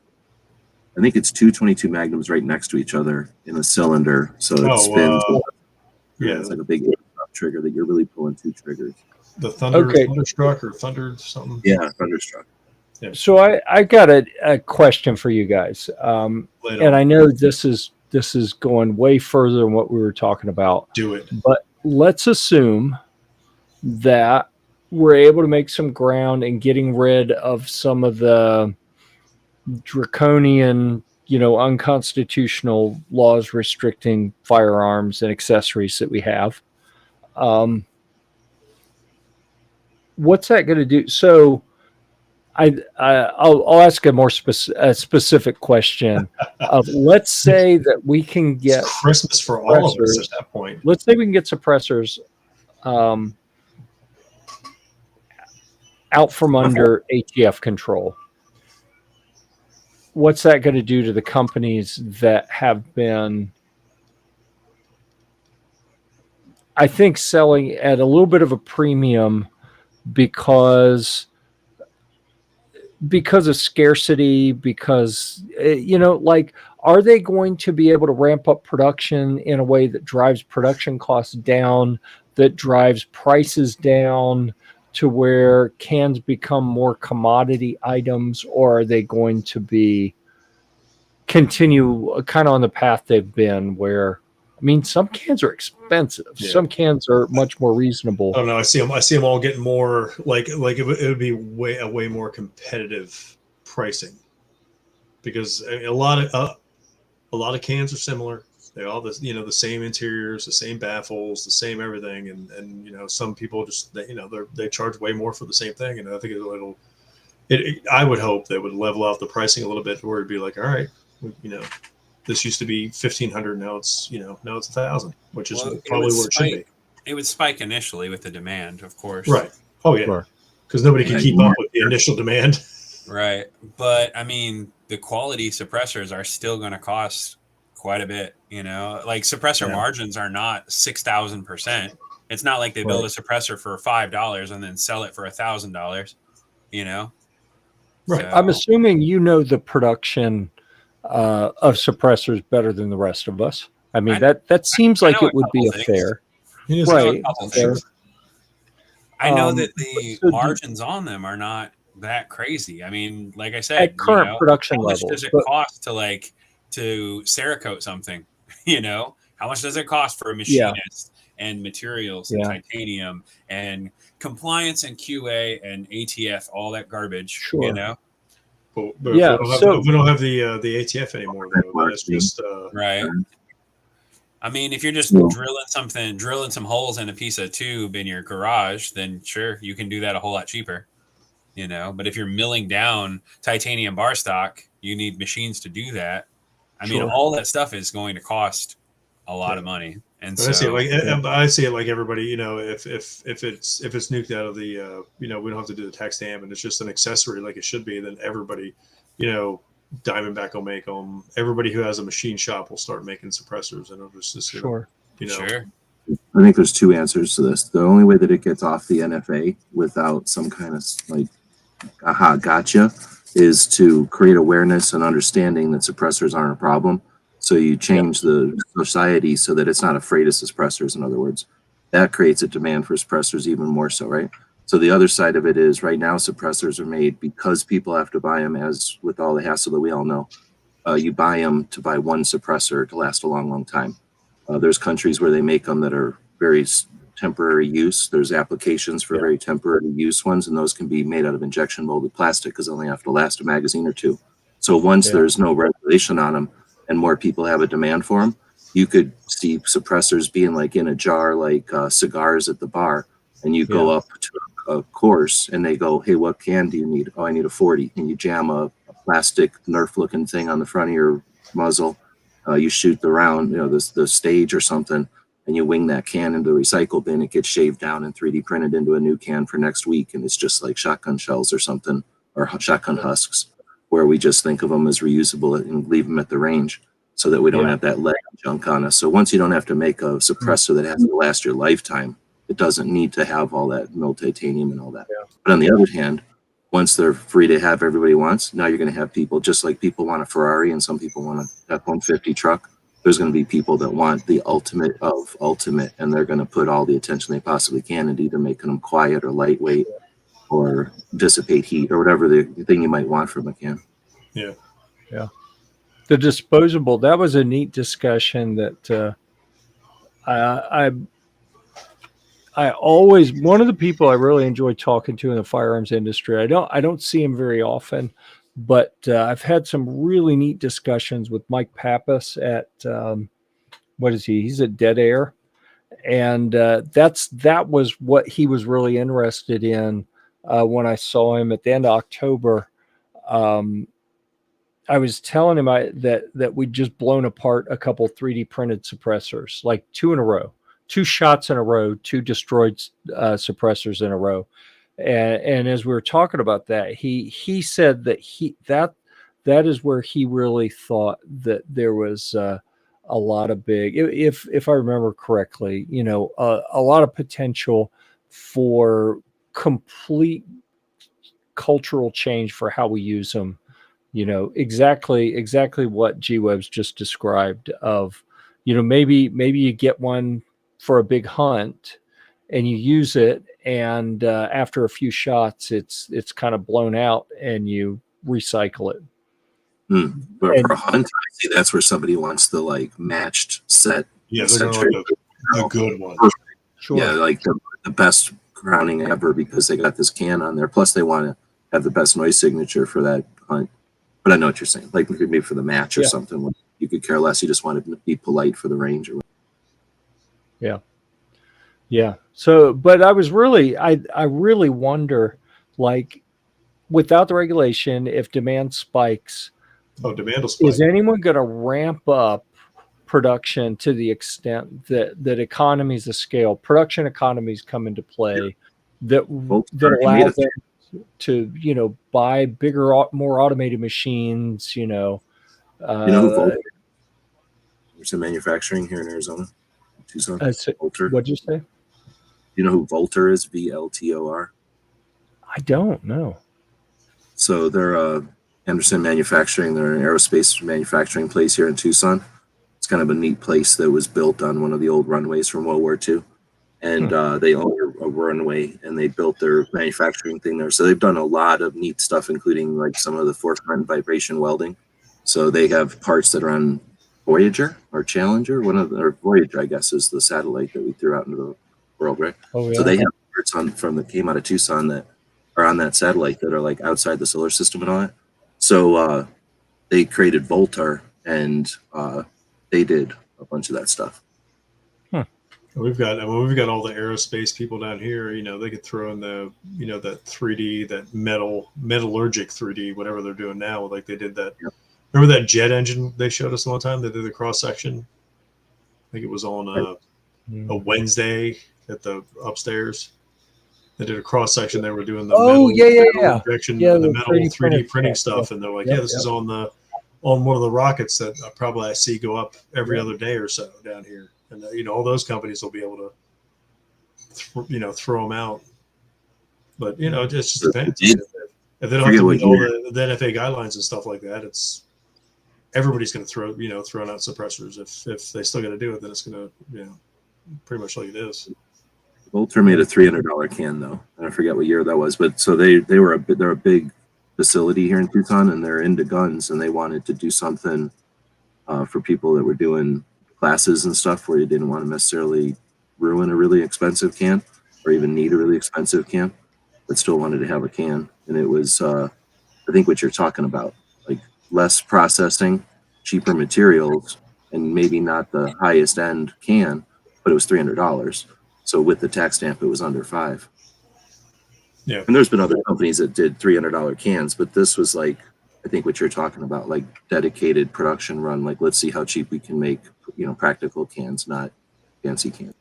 I think it's 2 22 magnums right next to each other in a cylinder, so it spins. Yeah, it's like a big airsoft trigger that you're really pulling 2 triggers. The Thunderstruck or Thunder something. Yeah, Thunderstruck. Yeah. So I got a question for you guys, and I know this is going way further than what we were talking about. Do it. But let's assume that we're able to make some ground in getting rid of some of the draconian, unconstitutional laws restricting firearms and accessories that we have. What's that going to do? So I'll ask a more specific question. Let's say that we can get it's Christmas for all of us at that point. Let's say we can get suppressors out from under ATF control. What's that going to do to the companies that have been, I think, selling at a little bit of a premium because of scarcity, because, are they going to be able to ramp up production in a way that drives production costs down, that drives prices down to where cans become more commodity items, or are they going to continue kind of on the path they've been where, some cans are expensive. Yeah. Some cans are much more reasonable. I don't know. I see them all getting more like it would be way more competitive pricing, because a lot of cans are similar. They all the same interiors, the same baffles, the same everything, and some people just they charge way more for the same thing, and I think I would hope they would level out the pricing a little bit where it'd be like, all right, this used to be $1,500, now it's now it's $1,000, which is probably where it should be. It would spike initially with the demand, of course. Right. Oh yeah. Because nobody can keep up with the initial demand. Right. But the quality suppressors are still going to cost quite a bit. Like suppressor margins are not 6,000%. It's not like they build a suppressor for $5 and then sell it for $1,000. Right. So, I'm assuming the production of suppressors better than the rest of us. That seems like it would be a fair. Right. I know that the margins on them are not that crazy. Like I said, at current production levels, how much does it cost to Cerakote something? How much does it cost for a machinist and materials and titanium and compliance and QA and ATF, all that garbage? Sure. But we don't have the ATF anymore, though. That's just right. If you're just drilling some holes in a piece of tube in your garage, then sure, you can do that a whole lot cheaper. But if you're milling down titanium bar stock, you need machines to do that. All that stuff is going to cost a lot of money. And so I see it like everybody, if it's nuked out of the, we don't have to do the tax stamp and it's just an accessory like it should be, then everybody, Diamondback will make them. Everybody who has a machine shop will start making suppressors, and it'll just Sure. I think there's 2 answers to this. The only way that it gets off the NFA without some kind of aha, gotcha, is to create awareness and understanding that suppressors aren't a problem. So you change the society so that it's not afraid of suppressors. In other words, that creates a demand for suppressors even more so, right? So the other side of it is right now suppressors are made because people have to buy them, as with all the hassle that we all know. You buy them to buy one suppressor to last a long, long time. There's countries where they make them that are very temporary use. There's applications for very temporary use ones, and those can be made out of injection molded plastic because they only have to last a magazine or 2. So once there's no regulation on them and more people have a demand for them, you could see suppressors being like in a jar, like cigars at the bar, and you go up to a course and they go, hey, what can do you need? Oh, I need a 40. And you jam a plastic Nerf looking thing on the front of your muzzle, You shoot the round, the stage or something, and you wing that can into the recycle bin. It gets shaved down and 3D printed into a new can for next week, and it's just like shotgun shells or something, or shotgun husks, where we just think of them as reusable and leave them at the range so that we don't have that lead junk on us. So once you don't have to make a suppressor that has to last your lifetime, it doesn't need to have all that milled titanium and all that. But on the other hand, once they're free to have everybody wants, now you're going to have people, just like people want a Ferrari and some people want a F-150 truck, there's going to be people that want the ultimate of ultimate, and they're going to put all the attention they possibly can into either making them quiet or lightweight or dissipate heat or whatever the thing you might want from a can. Yeah. Yeah. The disposable, that was a neat discussion that I always, one of the people I really enjoy talking to in the firearms industry, I don't see him very often, but I've had some really neat discussions with Mike Pappas at, what is he? He's at Dead Air. And that was what he was really interested in when I saw him at the end of October. I was telling him that we'd just blown apart a couple 3D printed suppressors, like 2 in a row. 2 shots in a row, 2 destroyed suppressors in a row. And as we were talking about that, he said that that is where he really thought that there was a lot of big, if I remember correctly, a lot of potential for complete cultural change for how we use them. Exactly what G-Web's just described of, maybe you get one for a big hunt and you use it, and after a few shots it's kind of blown out and you recycle it. But for a hunt, I see that's where somebody wants the like matched set. Yeah, they're going like the good one. Sure. Yeah, like the best crowning ever because they got this can on there. Plus they want to have the best noise signature for that hunt. But I know what you're saying. Like maybe for the match or something, you could care less. You just want to be polite for the range or whatever. Yeah. So, but I really wonder, like, without the regulation, if demand spikes, demand will spike. Is anyone going to ramp up production to the extent that economies of scale, production economies come into play that allow them to, buy bigger, more automated machines, who Volter? There's some manufacturing here in Arizona. Tucson. Volter. What'd you say? You know who Volter is? VLTOR. I don't know. So they're Anderson Manufacturing. They're an aerospace manufacturing place here in Tucson. It's kind of a neat place that was built on one of the old runways from World War II. And they own a runway, and they built their manufacturing thing there. So they've done a lot of neat stuff, including like some of the forefront vibration welding. So they have parts that are on Voyager or Challenger, or Voyager, I guess, is the satellite that we threw out into the world, right? Oh, yeah. So they have parts that came out of Tucson that are on that satellite that are like outside the solar system and all that. So they created Volter, and they did a bunch of that stuff. We've got all the aerospace people down here. They could throw in the that 3D, that metallurgic 3D, whatever they're doing now. Like they did that. Yep. Remember that jet engine they showed us one time? They did the cross section. I think it was on a Wednesday at the upstairs. They did a cross section. They were doing the metal injection, the metal 3D printing stuff, and they're like, this is on one of the rockets that I see go up every other day or so down here. And all those companies will be able to, throw them out. But it just depends. If they don't have to meet all the NFA guidelines and stuff like that, everybody's going to throw out suppressors. If they still got to do it, then it's going to pretty much like it is. Volter made a $300 can though, and I forget what year that was. But so they're a big facility here in Tucson, and they're into guns, and they wanted to do something for people that were doing classes and stuff where you didn't want to necessarily ruin a really expensive can or even need a really expensive can, but still wanted to have a can. And it was, I think what you're talking about, like less processing, cheaper materials, and maybe not the highest end can, but it was $300. So with the tax stamp, it was under $5. Yeah. And there's been other companies that did $300 cans, but this was like I think what you're talking about, like dedicated production run, like let's see how cheap we can make, practical cans, not fancy cans.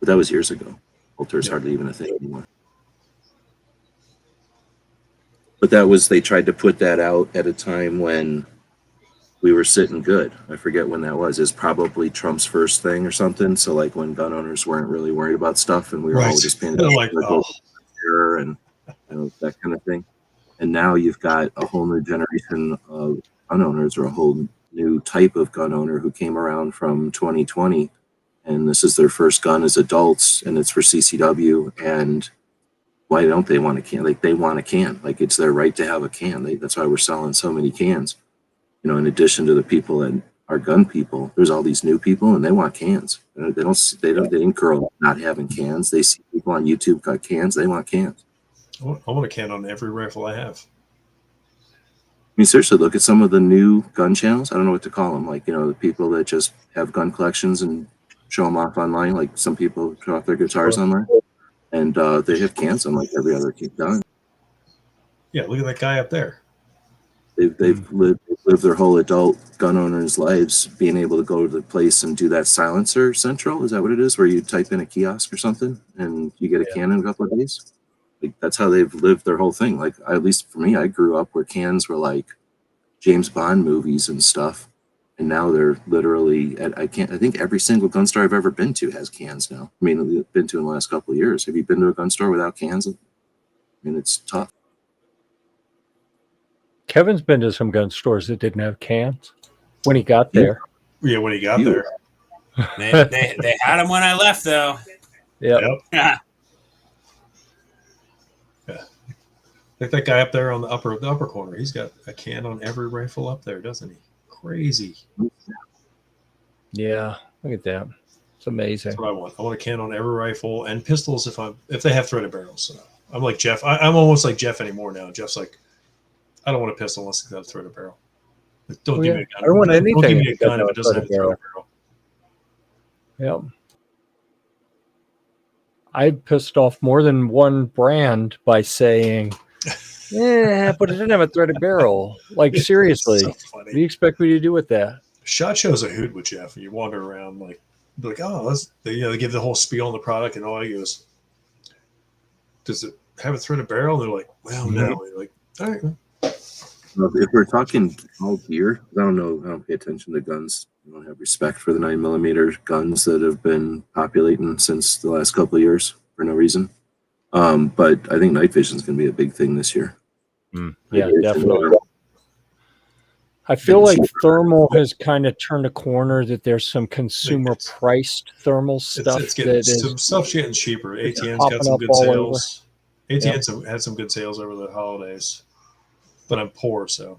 But that was years ago. Bolter's hardly even a thing anymore. But they tried to put that out at a time when we were sitting good. I forget when that was. It's probably Trump's first thing or something. So like when gun owners weren't really worried about stuff and we were all just paying attention to and that kind of thing. And now you've got a whole new generation of gun owners, or a whole new type of gun owner who came around from 2020, and this is their first gun as adults, and it's for CCW. And why don't they want a can? Like, they want a can. Like, it's their right to have a can. That's why we're selling so many cans. In addition to the people that are gun people, there's all these new people, and they want cans. They didn't grow up not having cans. They see people on YouTube got cans. They want cans. I want a can on every rifle I have. I mean, seriously, look at some of the new gun channels. I don't know what to call them. Like, the people that just have gun collections and show them off online. Like, some people show off their guitars online, and they have cans on like every other gun. Yeah, look at that guy up there. They've lived their whole adult gun owners' lives being able to go to the place and do that silencer central. Is that what it is? Where you type in a kiosk or something and you get a can in a couple of days? Like, that's how they've lived their whole thing. Like, at least for me, I grew up where cans were like James Bond movies and stuff, and now they're literally I think every single gun store I've ever been to has cans now. I mean, I've been to in the last couple of years. Have you been to a gun store without cans? I mean, it's tough. Kevin's been to some gun stores that didn't have cans when he got there. Yeah, when he got there. They had them when I left, though. Yep. Yeah. Like that guy up there on the upper corner. He's got a can on every rifle up there, doesn't he? Crazy. Yeah, look at that. It's amazing. That's what I want. I want a can on every rifle and pistols if they have threaded barrels. So I'm like Jeff. I'm almost like Jeff anymore now. Jeff's like, I don't want a pistol unless it's got a threaded barrel. Like, don't give me a gun. I don't want anything. Don't give me a gun if it doesn't have a threaded barrel. Yep. I pissed off more than one brand by saying, yeah, but it didn't have a threaded barrel. Like, seriously, so what do you expect me to do with that? SHOT Show's a hoot with Jeff. And you wander around like oh, they give the whole spiel on the product, and all he goes, does it have a threaded barrel? And they're like, well, no. And you're like, all right. Well, if we're talking all gear, I don't pay attention to guns. I don't have respect for the 9mm guns that have been populating since the last couple of years for no reason. But I think night vision is going to be a big thing this year. Yeah, definitely. I feel like thermal has kind of turned a corner, that there's some consumer priced thermal stuff. Some stuff's getting cheaper. ATN's got some good sales. ATN's had some good sales over the holidays. But I'm poor, so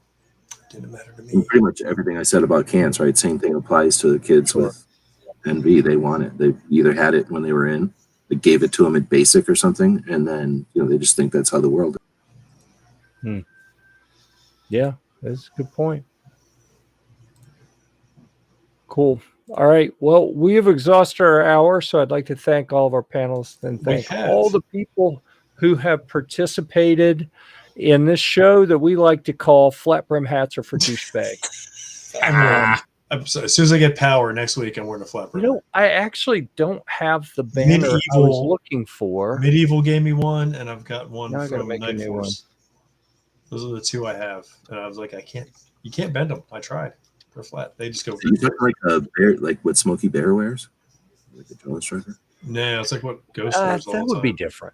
it didn't matter to me. And pretty much everything I said about cans, right? Same thing applies to the kids with NV. They want it. They either had it when they were in, they gave it to them at basic or something, and then they just think that's how the world is. Yeah, that's a good point. Cool. All right. Well, we have exhausted our hour, so I'd like to thank all of our panelists and thank all the people who have participated in this show that we like to call Flat Brim Hats are for douchebags. As soon as I get power next week, I'm wearing a flat brim. I actually don't have the banner I was looking for. Medieval gave me one, and I've got one from Night Force. one. Those are the two I have, and I was like, you can't bend them. I tried. They're flat. They just go. You look like a bear, like what Smokey Bear wears, like a drill instructor. No, it's like what Ghost wears all the time. That would be different.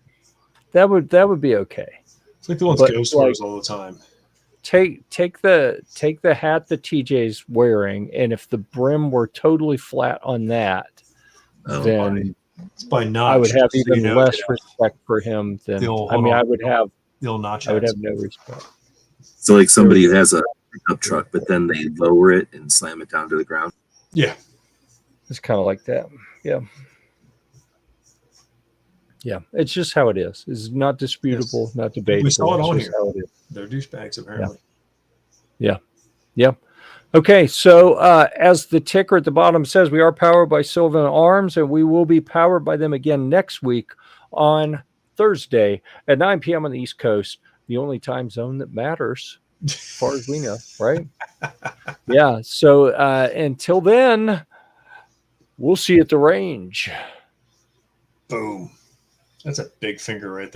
That would be okay. It's like the ones Ghost wears all the time. Take the hat that TJ's wearing, and if the brim were totally flat on that, then it's by notch. I would have even less respect for him than I would have notch. I would have no respect. So like somebody who has a pickup truck, but then they lower it and slam it down to the ground. Yeah, it's kind of like that. Yeah. Yeah, it's just how it is. It's not disputable, not debatable. We saw it on here. They're douchebags, apparently. Yeah. Okay, so as the ticker at the bottom says, we are powered by Sylvan Arms, and we will be powered by them again next week on Thursday at 9 p.m. on the East Coast, the only time zone that matters, as far as we know, right? Yeah. So until then, we'll see you at the range. Boom. That's a big finger right there.